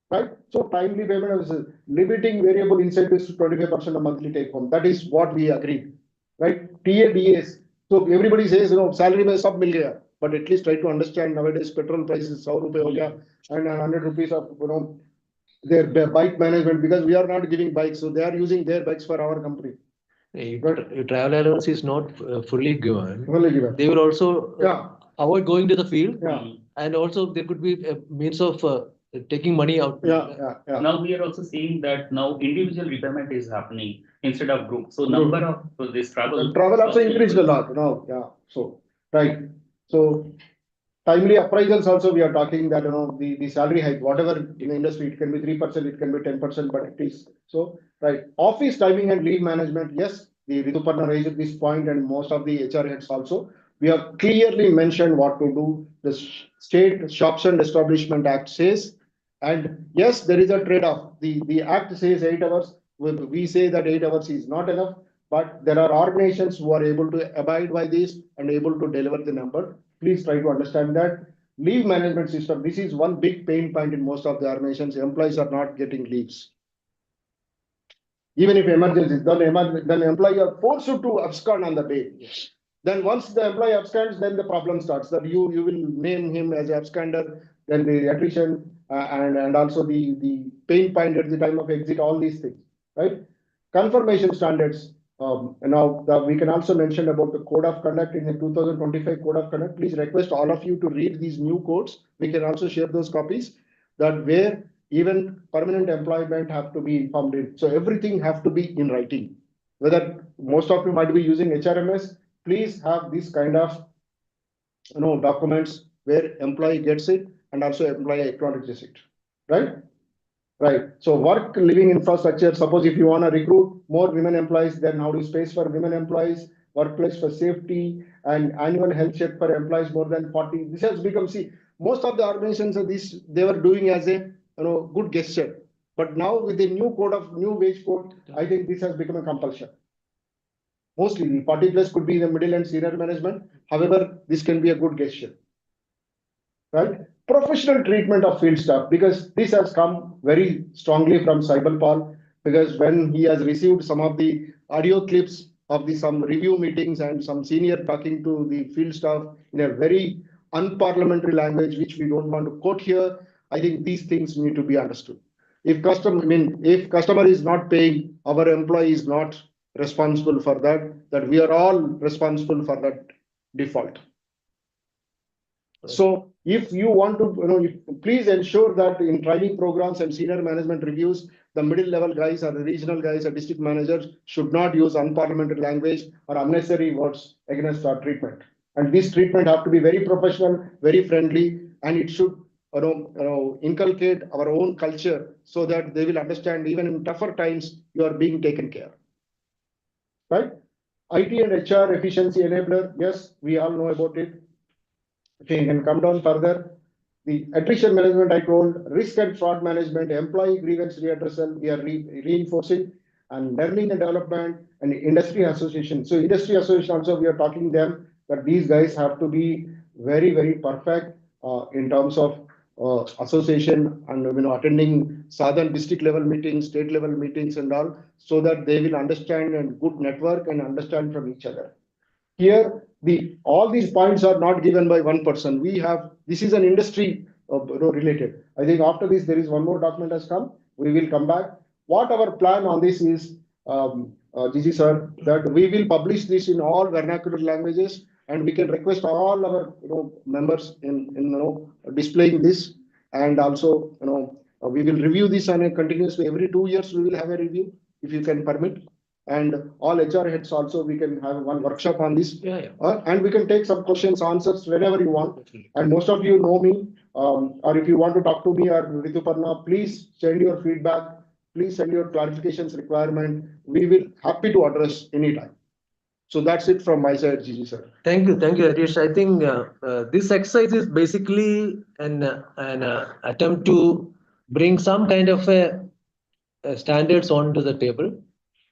right? So timely payment is limiting variable incentives to 25% of monthly take home. That is what we agreed, right? TADS. So everybody says, salary mein sab mil gaya, but at least try to understand nowadays petrol prices 100 rupee ho gaya and 100 rupees of their bike management, because we are not giving bikes, so they are using their bikes for our company. If travel allowance is not fully given, Fully given. they will also Yeah. avoid going to the field, Yeah. and also there could be a means of taking money out. Yeah. Now we are also seeing that now individual repayment is happening instead of group. So number of this travel. Travel also increased a lot now. Yeah. So right. So timely appraisals also we are talking that the salary hike, whatever in the industry, it can be 3%, it can be 10%, but it is so right. Office timing and leave management. Yes, the Rituparna raised this point, and most of the HR heads also. We have clearly mentioned what to do. The State Shops and Establishment Act says, and yes, there is a trade-off. The Act says 8 hours. We say that 8 hours is not enough, but there are organizations who are able to abide by this and able to deliver the number. Please try to understand that. leave management system. This is one big pain point in most of the organizations. Employees are not getting leaves. Even if emergencies, then employee are forced to abscond on the day. Then once the employee absconds, then the problem starts, that you will name him as an absconder, then the attrition and also the pain point at the time of exit, all these things, right? Confirmation standards. We can also mention about the code of conduct in the 2025 code of conduct. Please request all of you to read these new codes. We can also share those copies, that where even permanent employment have to be informed in. So everything have to be in writing. Whether most of you might be using HRMS, please have this kind of documents where employee gets it and also employee acknowledges it, right? Right. So work living infrastructure. Suppose if you want to recruit more women employees, then how do you space for women employees, workplace for safety, and annual health check for employees more than 40. This has become, see, most of the organizations of this they were doing as a good gesture. But now with the new wage code, I think this has become a compulsion. Mostly the 40 plus could be the middle and senior management. However, this can be a good gesture. Right? Professional treatment of field staff, because this has come very strongly from Cyberpal, because when he has received some of the audio clips of some review meetings and some senior talking to the field staff in a very unparliamentary language, which we don't want to quote here, I think these things need to be understood. If customer is not paying, our employee is not responsible for that we are all responsible for that default. So if you want to, please ensure that in training programs and senior management reviews, the middle level guys or the regional guys or district managers should not use unparliamentary language or unnecessary words against our treatment. And this treatment have to be very professional, very friendly, and it should inculcate our own culture so that they will understand even in tougher times you are being taken care. Right? IT and HR efficiency enabler. Yes, we all know about it. Okay, you can come down further. The attrition management, I told, risk and fraud management, employee grievance readdressal, we are reinforcing, and learning and development, and industry association. So industry association also, we are talking them that these guys have to be very, very perfect in terms of association and attending Sa-Dhan district level meetings, state level meetings and all, so that they will understand and good network and understand from each other. Here, all these points are not given by one person. This is an industry related. I think after this, there is one more document has come. We will come back. What our plan on this is, GG sir, that we will publish this in all vernacular languages, and we can request all our members in displaying this, and also we will review this on a continuously every 2 years. We will have a review if you can permit. And all HR heads also, we can have one workshop on this. And we can take some questions, answers whenever you want. And most of you know me, or if you want to talk to me or Rituparna, please send your feedback. Please send your clarifications requirement. We will happy to address anytime. So that's it from my side, Gigi sir. Thank you, Harish. I think this exercise is basically an attempt to bring some kind of standards onto the table.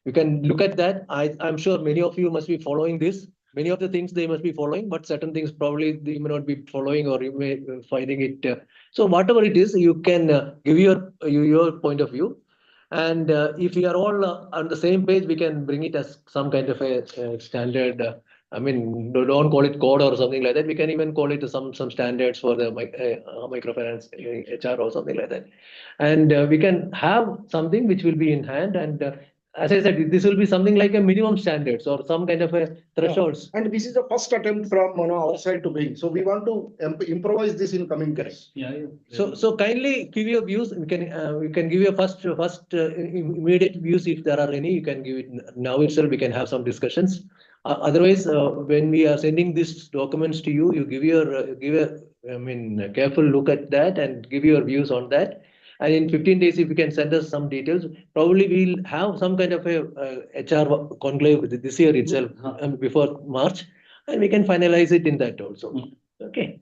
You can look at that. I'm sure many of you must be following this. Many of the things they must be following, but certain things probably they may not be following, or you may be finding it. So whatever it is, you can give your point of view. And if we are all on the same page, we can bring it as some kind of a standard. Don't call it code or something like that. We can even call it some standards for the microfinance HR or something like that. And we can have something which will be in hand. And as I said, this will be something like a minimum standards or some kind of a thresholds. And this is the first attempt from our side to bring. So we want to improvise this in coming days. So kindly give your views. We can give your first immediate views if there are any. You can give it now itself. We can have some discussions. Otherwise, when we are sending these documents to you, you give a careful look at that and give your views on that. And in 15 days, if you can send us some details, probably we'll have some kind of a HR conclave this year itself, before March, and we can finalize it in that also. Okay.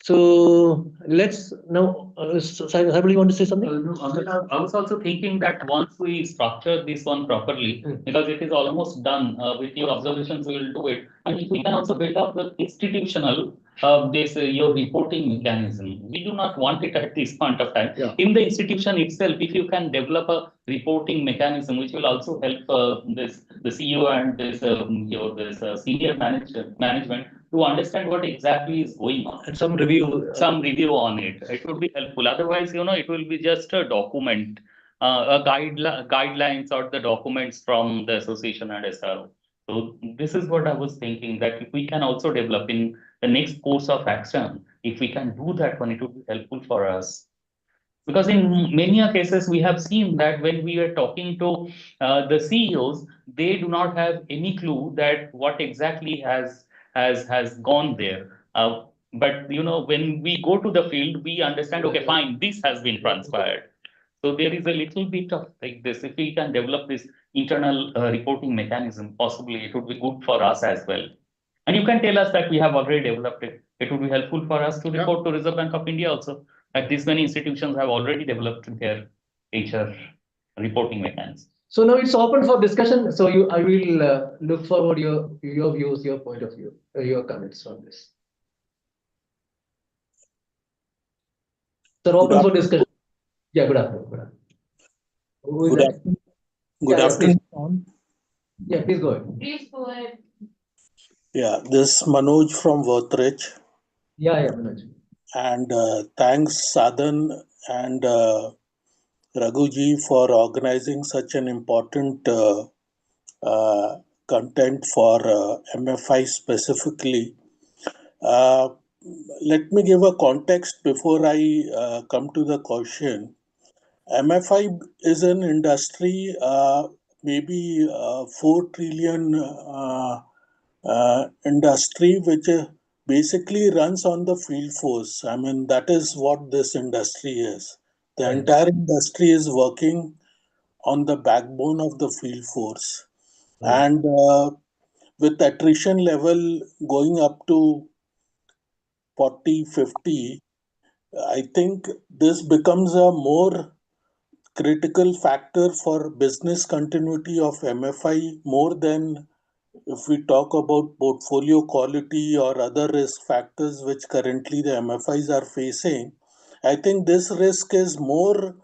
So let's now, Saibal, you want to say something? I was also thinking that once we structure this one properly, because it is almost done with your observations, we will do it. And we can also build up the institutional this your reporting mechanism. We do not want it at this point of time. Yeah. In the institution itself, if you can develop a reporting mechanism, which will also help the CEO and this senior management to understand what exactly is going on. And some review. Some review on it. It would be helpful. Otherwise, it will be just a document, guidelines or the documents from the association and SRO. So this is what I was thinking, that if we can also develop in the next course of action, if we can do that one, it would be helpful for us. Because in many cases, we have seen that when we are talking to the CEOs, they do not have any clue that what exactly has gone there. But when we go to the field, we understand, okay, fine, this has been transpired. So there is a little bit of like this. If we can develop this internal reporting mechanism, possibly it would be good for us as well. And you can tell us that we have already developed it. It would be helpful for us to report to Reserve Bank of India also, that these many institutions have already developed their HR reporting mechanism. So now it's open for discussion. So I will look forward your views, your point of view, your comments on this. So open for discussion. Yeah, good afternoon. Good afternoon. Who is Good that? afternoon. Good Yeah, afternoon. Yeah, please go ahead. Please go ahead. Yeah, this is Manoj from Worthridge. Yeah, Manoj. And thanks, Sa-Dhan and Raghuji, for organizing such an important content for MFI specifically. Let me give a context before I come to the question. MFI is an industry, maybe 4 trillion industry, which basically runs on the field force. I mean, that is what this industry is. The entire industry is working on the backbone of the field force. And with attrition level going up to 40, 50, I think this becomes a more critical factor for business continuity of MFI more than if we talk about portfolio quality or other risk factors which currently the MFIs are facing. I think this risk is more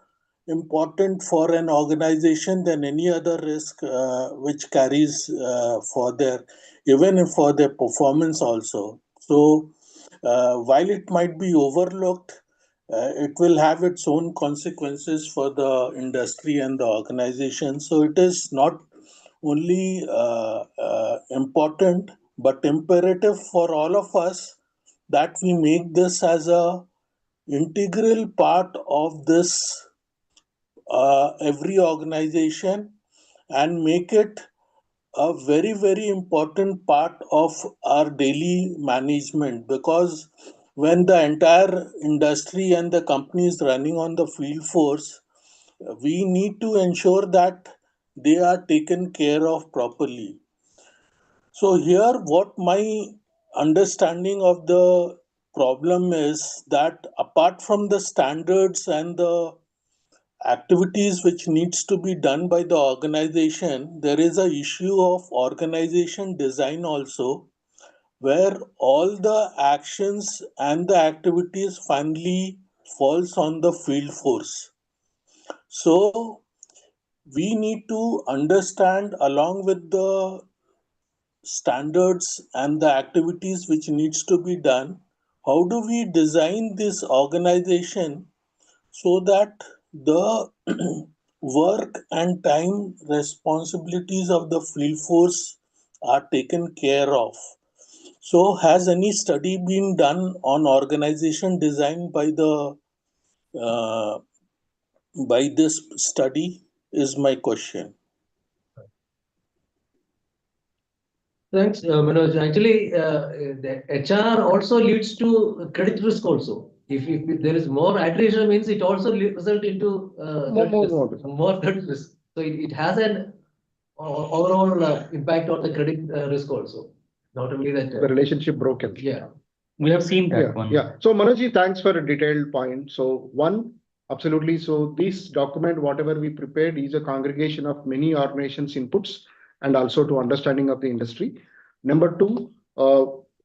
important for an organization than any other risk which carries even for their performance also. So while it might be overlooked, it will have its own consequences for the industry and the organization. So it is not only important but imperative for all of us that we make this as a integral part of this every organization and make it a very, very important part of our daily management, because when the entire industry and the company is running on the field force, we need to ensure that they are taken care of properly. So here what my understanding of the problem is that apart from the standards and the activities which needs to be done by the organization, there is a issue of organization design also, where all the actions and the activities finally falls on the field force. So we need to understand, along with the standards and the activities which needs to be done, how do we design this organization so that the work and time responsibilities of the field force are taken care of. So has any study been done on organization design by this study is my question. Thanks, Manoj. Actually, the HR also leads to credit risk also. If there is more attrition, means it also result into more credit risk. So it has an overall impact on the credit risk also. Not only that. The relationship broken. Yeah. We have seen that one. Yeah. So Manojji, thanks for a detailed point. So one, absolutely. So this document, whatever we prepared, is a congregation of many organizations' inputs and also to understanding of the industry. Number two,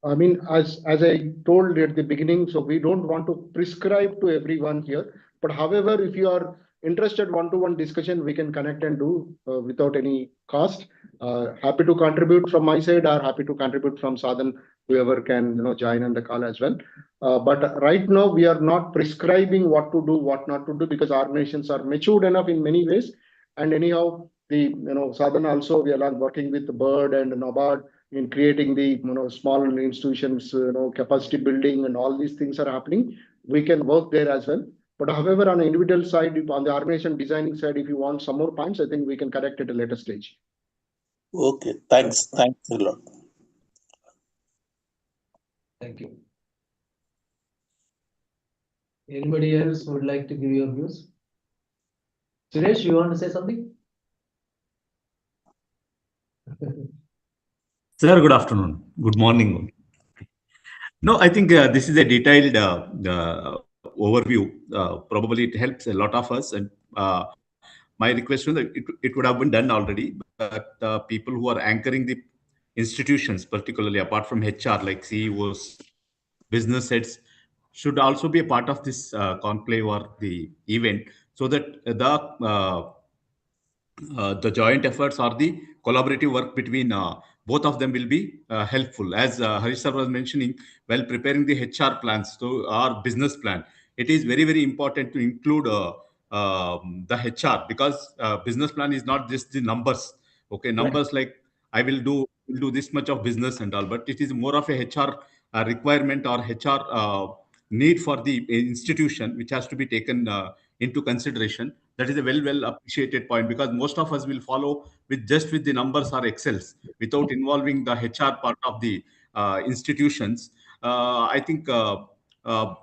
I mean, as I told at the beginning, so we don't want to prescribe to everyone here. But however, if you are interested one-to-one discussion, we can connect and do without any cost. Happy to contribute from my side, or happy to contribute from Sa-Dhan, whoever can join on the call as well. But right now we are not prescribing what to do, what not to do, because organizations are matured enough in many ways. And anyhow, the Sa-Dhan also, we are working with Bird and NABARD in creating the small institutions, capacity building, and all these things are happening. We can work there as well. But however, on the individual side, on the organization designing side, if you want some more points, I think we can connect at a later stage. Okay, thanks. Thanks a lot. Thank you. Anybody else would like to give your views? Suresh, you want to say something? Sir, good afternoon. Good morning. No, I think this is a detailed overview. Probably it helps a lot of us. And my request was that it would have been done already, but people who are anchoring the institutions, particularly apart from HR, like CEOs, business heads, should also be a part of this conclave or the event, so that the joint efforts or the collaborative work between both of them will be helpful. As Harish sir was mentioning, while preparing the HR plans, so our business plan, it is very, very important to include the HR, because business plan is not just the numbers. Okay, numbers like I will do this much of business and all, but it is more of a HR requirement or HR need for the institution, which has to be taken into consideration. That is a well appreciated point, because most of us will follow with the numbers or excels without involving the HR part of the institutions. I think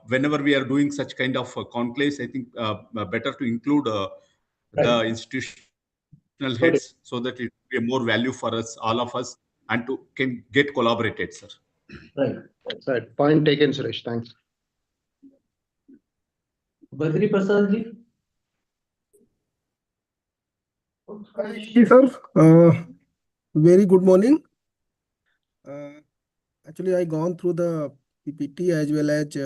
whenever we are doing such kind of conclaves, I think better to include the institutional heads, so that it will be more value for us, all of us, and to can get collaborated, sir. Right. Point taken, Suresh. Thanks. Badri Prasad ji? Yes, sir. Very good morning. Actually, I gone through the PPT as well as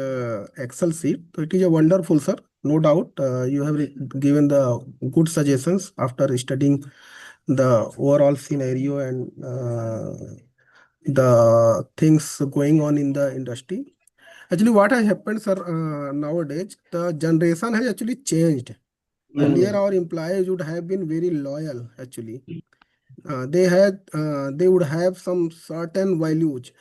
Excel sheet. So it is a wonderful, sir. No doubt. You have given the good suggestions after studying the overall scenario and the things going on in the industry. Actually, what has happened, sir, nowadays, the generation has actually changed. Earlier, our employees would have been very loyal, actually. They would have some certain values.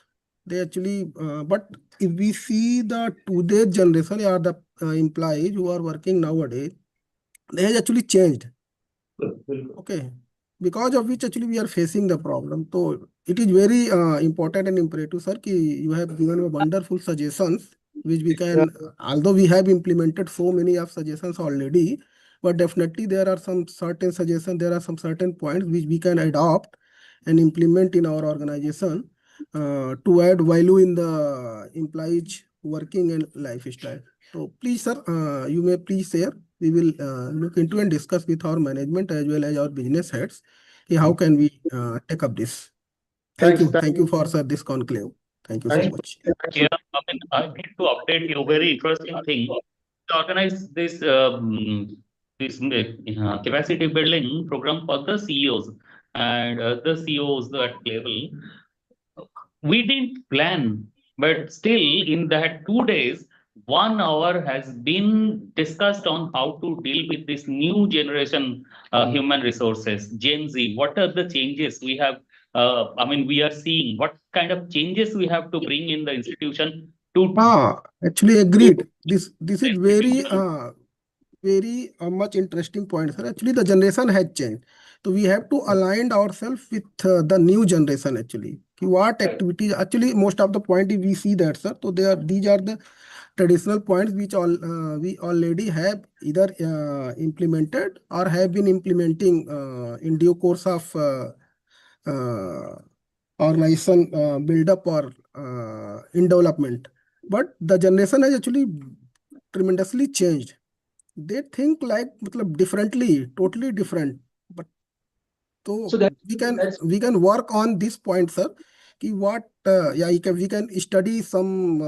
They actually, but if we see the today's generation or the employees who are working nowadays, they have actually changed. Okay, because of which actually we are facing the problem. So it is very important and imperative, sir, ki you have given wonderful suggestions, which we can, although we have implemented so many of suggestions already, but definitely there are some certain suggestions, there are some certain points which we can adopt and implement in our organization to add value in the employees' working and lifestyle. So please, sir, you may please share. We will look into and discuss with our management as well as our business heads. How can we take up this? Thank you. Thank you for, sir, this conclave. Thank you so much. Yeah, I mean, I need to update you. Very interesting thing. To organize this capacity building program for the CEOs and the CEOs at level. We didn't plan, but still in that 2 days, 1 hour has been discussed on how to deal with this new generation human resources, Gen Z. What are the changes we have? I mean, we are seeing what kind of changes we have to bring in the institution to. Actually agreed. This is very much interesting point, sir. Actually, the generation has changed. So we have to align ourselves with the new generation, actually. What activities, actually, most of the point we see that, sir. So these are the traditional points which we already have either implemented or have been implementing in due course of organization build up or in development. But the generation has actually tremendously changed. They think like differently, totally different. But so we can work on this point, sir. what yeah, we can study some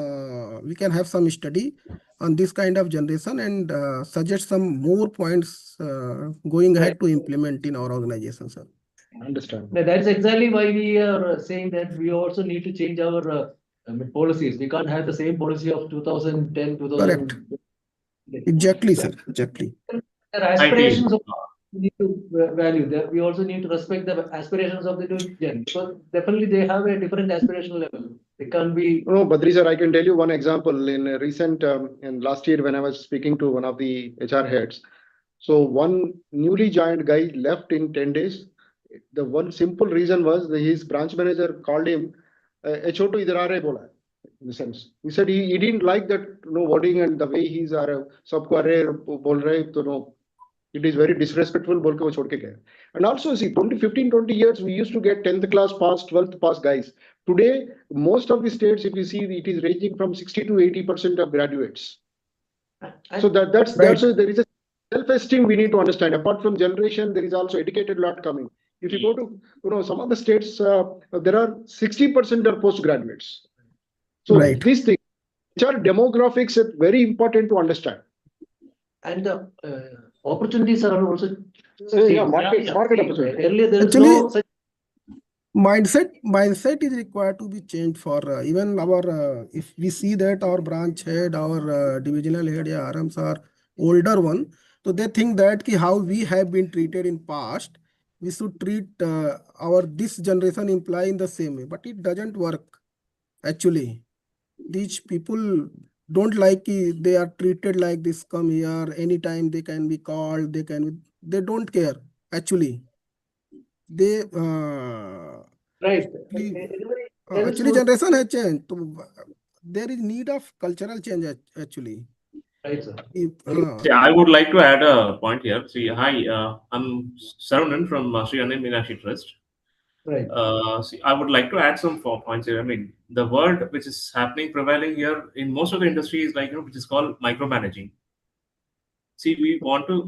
we can have some study on this kind of generation and suggest some more points going ahead to implement in our organization, sir. Understand. That's exactly why we are saying that we also need to change our policies. We can't have the same policy of 2010, 2000. Correct. Exactly, sir. Exactly. Their aspirations of we need to value that. We also need to respect the aspirations of the new gen. So definitely they have a different aspirational level. They can't be. No, Badri sir, I can tell you one example. In a recent, in last year when I was speaking to one of the HR heads, so one newly joined guy left in 10 days. The one simple reason was that his branch manager called him, Chotu idhar aa rahe bola. In the sense, he said he didn't like that wording and the way he's sabko are bol rahe, to no. It is very disrespectful. बोल के वो छोड़ के गए. And also see 20 years we used to get 10th class pass, 12th pass guys. Today most of the states, if you see, it is ranging from 60 to 80% of graduates. So that's Right. there is a self-esteem we need to understand. Apart from generation, there is also educated lot coming. If you go to some of the states, there are 60% are postgraduates. So Right. these things, which are demographics, are very important to understand. And the opportunities are also. Yeah, market opportunity. Earlier there was Actually, no such. mindset is required to be changed for even our if we see that our branch head, our divisional head, yeah, RMs are older one, so they think that how we have been treated in past, we should treat our this generation employee in the same way, but it doesn't work. Actually, these people don't like they are treated like this. Come here anytime, they can be called, they don't care. Actually, they Right. actually generation has changed. So, there is need of cultural change actually. Right, sir. Yeah, I would like to add a point here. See, hi, I'm Sarunan from Sri Anil Meenakshi Trust. Right. See, I would like to add some 4 points here. I mean, the word which is happening, prevailing here in most of the industry is like, which is called micromanaging. See, we want to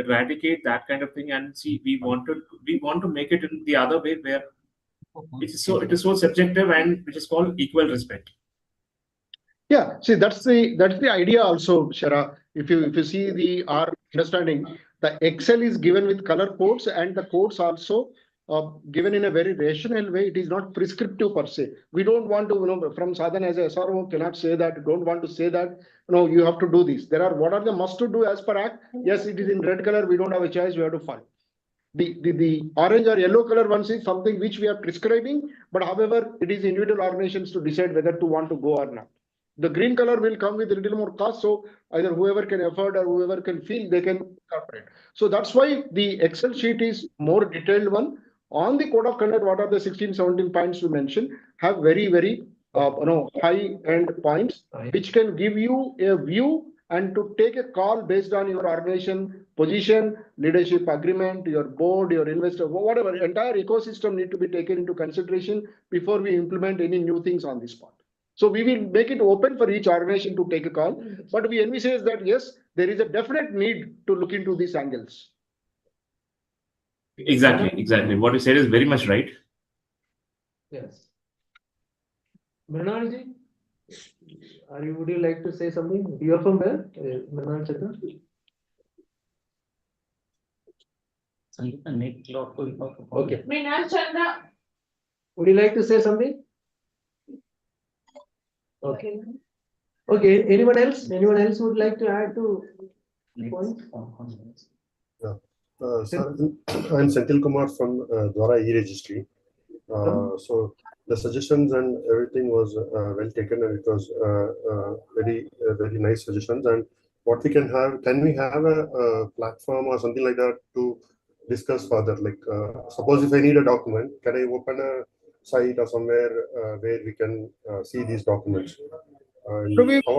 eradicate that kind of thing, and see, we want to make it in the other way where it is so subjective and which is called equal respect. Yeah, see that's the idea also, Shara. If you see our understanding, the Excel is given with color codes and the codes also given in a very rational way. It is not prescriptive per se. We don't want to, from Sa-Dhan as a SRO cannot say that, don't want to say that, you have to do this. What are the must to do as per act? Yes, it is in red color. We don't have a choice. We have to follow. The orange or yellow color ones is something which we are prescribing, but however, it is individual organizations to decide whether to want to go or not. The green color will come with a little more cost, so either whoever can afford or whoever can feel, they can incorporate. So that's why the Excel sheet is more detailed one. On the code of conduct, what are the 16, 17 points we mentioned, have very, very high-end points, which can give you a view and to take a call based on your organization position, leadership agreement, your board, your investor, whatever, entire ecosystem need to be taken into consideration before we implement any new things on this part. So we will make it open for each organization to take a call, but we envisage that yes, there is a definite need to look into these angles. Exactly. What you said is very much right. Yes. Mrinalji, would you like to say something? You are from where? Mrinal Chandra? Okay. Mrinal Chandra. Would you like to say something? Okay. Okay. Anyone else? Anyone else would like to add to points? Sir, I'm Senthil Kumar from Dwara e-registry. So the suggestions and everything was well taken, and it was very nice suggestions. And what we can we have a platform or something like that to discuss further? Like suppose if I need a document, can I open a site or somewhere where we can see these documents? Or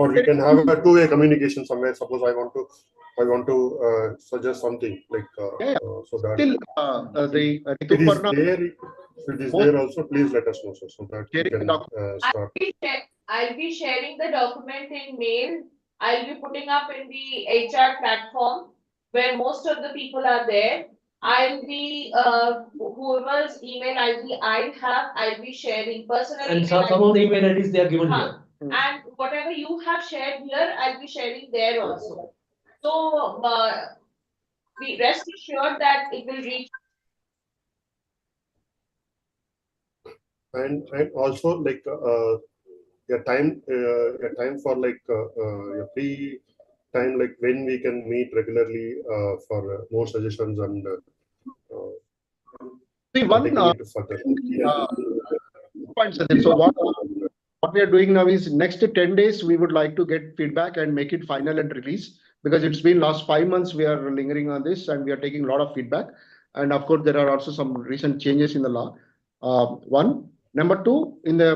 we can have a two-way communication somewhere. Suppose I want to suggest something like so that it is there. If it is there also, please let us know, so that we can start. I'll be sharing the document in mail. I'll be putting up in the HR platform where most of the people are there. I'll be, whoever's email ID I'll be sharing personally. And some of the email IDs they are given here. And whatever you have shared here, I'll be sharing there also. So, be rest assured that it will reach. And also like your time for like your free time, like when we can meet regularly for more suggestions and See, one taking it further. point, Sadil. So what we are doing now is next 10 days, we would like to get feedback and make it final and release, because it's been last 5 months we are lingering on this and we are taking a lot of feedback. And of course, there are also some recent changes in the law. One. Number two, in the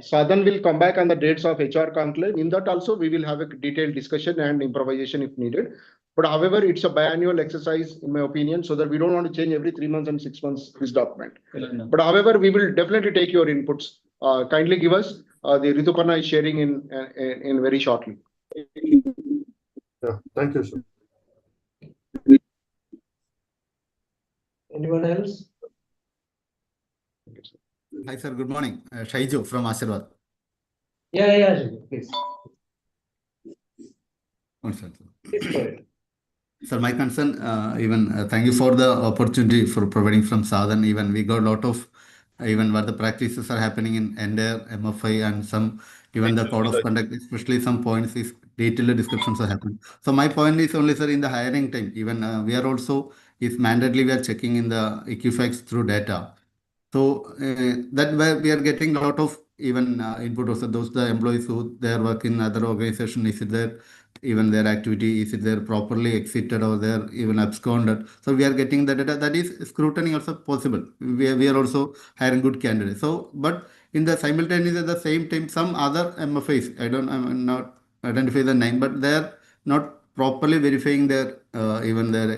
Sa-Dhan will come back on the dates of HR conclave. In that also, we will have a detailed discussion and improvisation if needed. But however, it's a biannual exercise, in my opinion, so that we don't want to change every 3 months and 6 months this document. But however, we will definitely take your inputs. Kindly give us. The Rituparna is sharing in very shortly. Yeah, thank you, sir. Anyone else? Hi, sir. Good morning. Shaijo from Asirvad. Yeah, please. One second. Please go ahead. Sir, my concern, thank you for the opportunity for providing from Sa-Dhan. Even we got a lot of, even what the practices are happening in entire MFI and some, even the code of conduct, especially some points is detailed descriptions are happening. So my point is only, sir, in the hiring time, even we are also, if mandately we are checking in the Equifax through data. So that way we are getting a lot of even input also. Those the employees who they are working in other organization, is it there even their activity, is it there properly exited or they're even absconded. So we are getting the data, that is scrutiny also possible. We are also hiring good candidates. So but in the simultaneously at the same time some other MFAs, I'm not identify the name, but they are not properly verifying their even their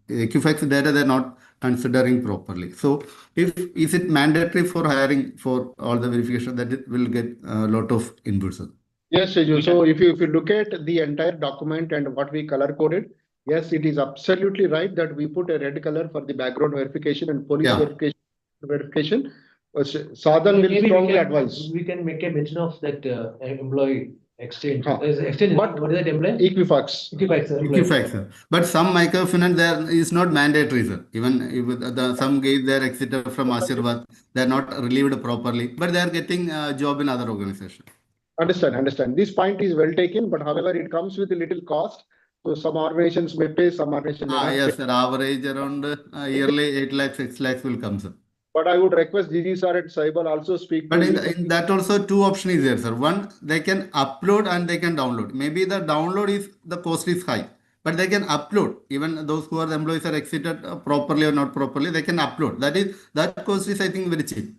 Equifax data, they're not considering properly. So is it mandatory for hiring for all the verification that it will get a lot of inputs? Yes, Seju. So if you look at the entire document and what we color coded, yes, it is absolutely right that we put a red color for the background verification and police verification. Sa-Dhan will strongly advise. We can make a mention of that employee exchange. Exchange. But what is that employee? Equifax. Equifax, sir. But some microfinance there is not mandatory, sir. Even if some guys they are exited from Asirvad, they are not relieved properly, but they are getting a job in other organization. Understand. This point is well taken, but however, it comes with a little cost. So some organizations may pay, some organizations may not yes, pay. sir. Average around yearly 8 lakhs, 6 lakhs will come, sir. But I would request GG sir at Saibal also speak. But in that also two options is there, sir. One, they can upload and they can download. Maybe the download is the cost is high, but they can upload. Even those who are the employees are exited properly or not properly, they can upload. That cost is I think very cheap.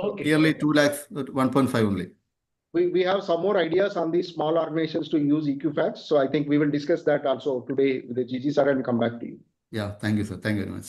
Okay. Yearly 2 lakhs, 1.5 only. We have some more ideas on these small organizations to use Equifax. So I think we will discuss that also today with the GG sir and come back to you. Yeah, thank you, sir. Thank you very much.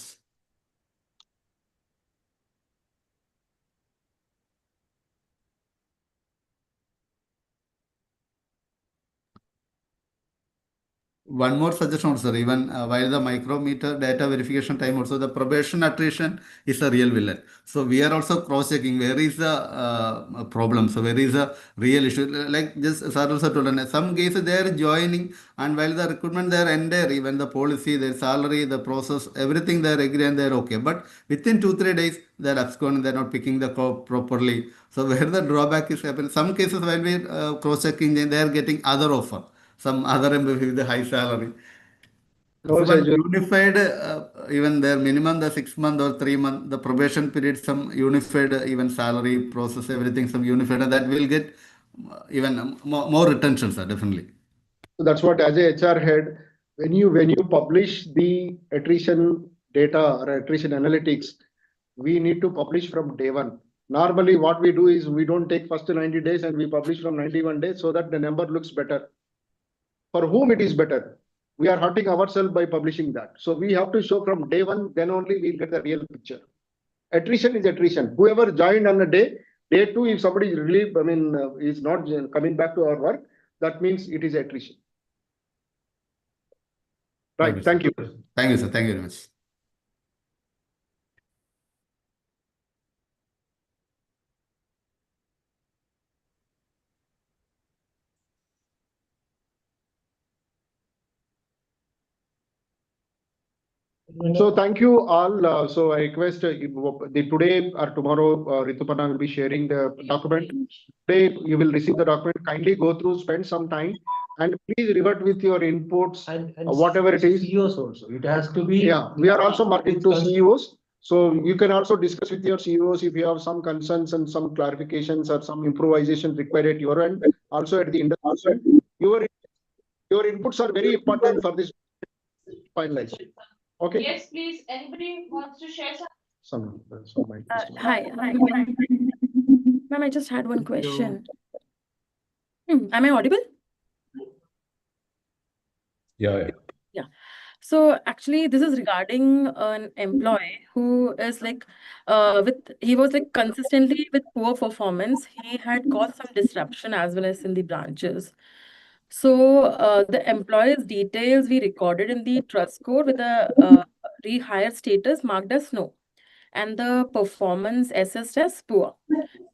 One more suggestion also, even while the micrometer data verification time also, the probation attrition is a real villain. So we are also cross-checking where is the problem. So where is the real issue? Like just sir also told, in some cases they are joining and while the recruitment they are entire, even the policy, their salary, the process, everything they are agree and they are okay. But within 2-3 days they are absconding, they are not picking the call properly. So where the drawback is happening. Some cases while we cross-checking, they are getting other offer. Some other employee with a high salary. So when unified, even their minimum the 6 month or 3 month, the probation period, some unified even salary process, everything, some unified, that will get even more retention, sir, definitely. So that's what as a HR head, when you publish the attrition data or attrition analytics, we need to publish from day one. Normally, what we do is we don't take first 90 days and we publish from 91 days so that the number looks better. For whom it is better? We are hurting ourselves by publishing that. So we have to show from day one, then only we'll get the real picture. Attrition is attrition. Whoever joined on a day two, if somebody is relieved, is not coming back to our work, that means it is attrition. Right. Thank you. Thank you, sir. Thank you very much. So thank you all. So I request today or tomorrow, Rituparna will be sharing the document. Today you will receive the document. Kindly go through, spend some time, and please revert with your inputs, And whatever it is. CEOs also. It has to be. Yeah, we are also marketing to CEOs. So you can also discuss with your CEOs if you have some concerns and some clarifications or some improvisation required at your end. Also at the industry, your inputs are very important for this finalization. Okay. Yes, please. Anybody wants to share some? Hi, ma'am, I just had one question. Am I audible? Yeah. Yeah. So actually, this is regarding an employee who is like, he was like consistently with poor performance. He had caused some disruption as well as in the branches. So the employee's details we recorded in the trust code with the rehire status marked as no, and the performance assessed as poor.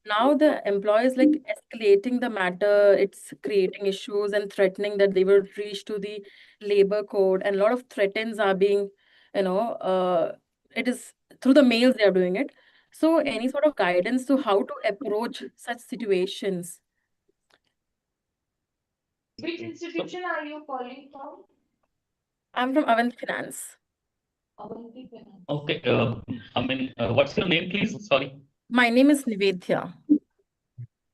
Now the employee is like escalating the matter. It's creating issues and threatening that they will reach to the labor code, and a lot of threats are being, it is through the mails they are doing it. So any sort of guidance to how to approach such situations? Which institution are you calling from? I'm from Avant Finance. Okay, what's your name, please? Sorry. My name is Nivedya.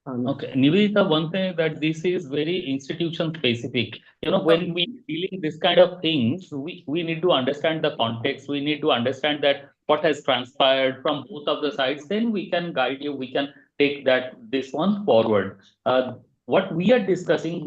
Okay, Nivedita, one thing that this is very institution specific. When we dealing this kind of things, we need to understand the context. We need to understand that what has transpired from both of the sides. Then we can guide you. We can take this one forward. What we are discussing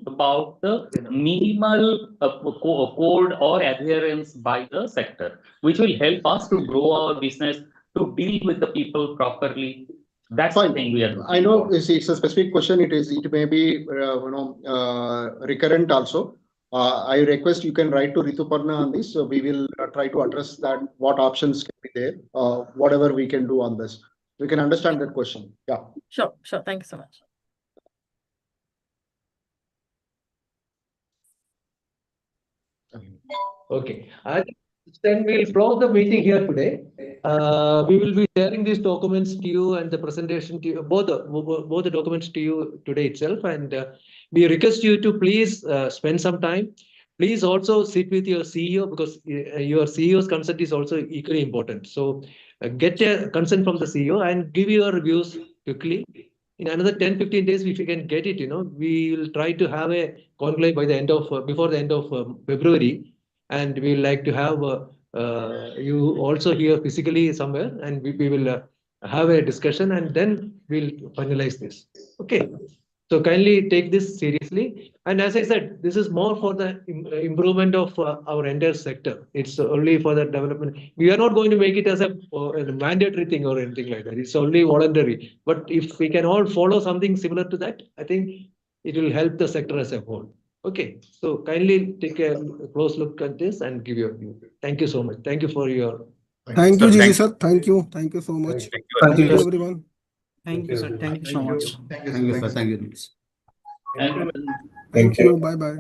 about the minimal code or adherence by the sector, which will help us to grow our business, to deal with the people properly. That's the thing we are doing. I know it's a specific question. It may be recurrent also. I request you can write to Rituparna on this. So we will try to address that. What options can be there? Whatever we can do on this, we can understand that question. Yeah. Sure. Thank you so much. Okay. Then we'll close the meeting here today. We will be sharing these documents to you and the presentation to you, both the documents to you today itself. And we request you to please spend some time. Please also sit with your CEO, because your CEO's consent is also equally important. So get a consent from the CEO and give your views quickly. In another 10-15 days, if you can get it, we will try to have a conclave by the end of before the end of February. And we would like to have you also here physically somewhere, and we will have a discussion, and then we'll finalize this. Okay. So kindly take this seriously. And as I said, this is more for the improvement of our entire sector. It's only for the development. We are not going to make it as a mandatory thing or anything like that. It's only voluntary. But if we can all follow something similar to that, I think it will help the sector as a whole. Okay, so kindly take a close look at this and give your view. Thank you so much. Thank you for your. Thank you, GC sir. Thank you. Thank you so much. Thank you, everyone. Thank you, sir. Thank you so much. Thank you, sir. Thank you. Thank you. Thank you. Bye bye.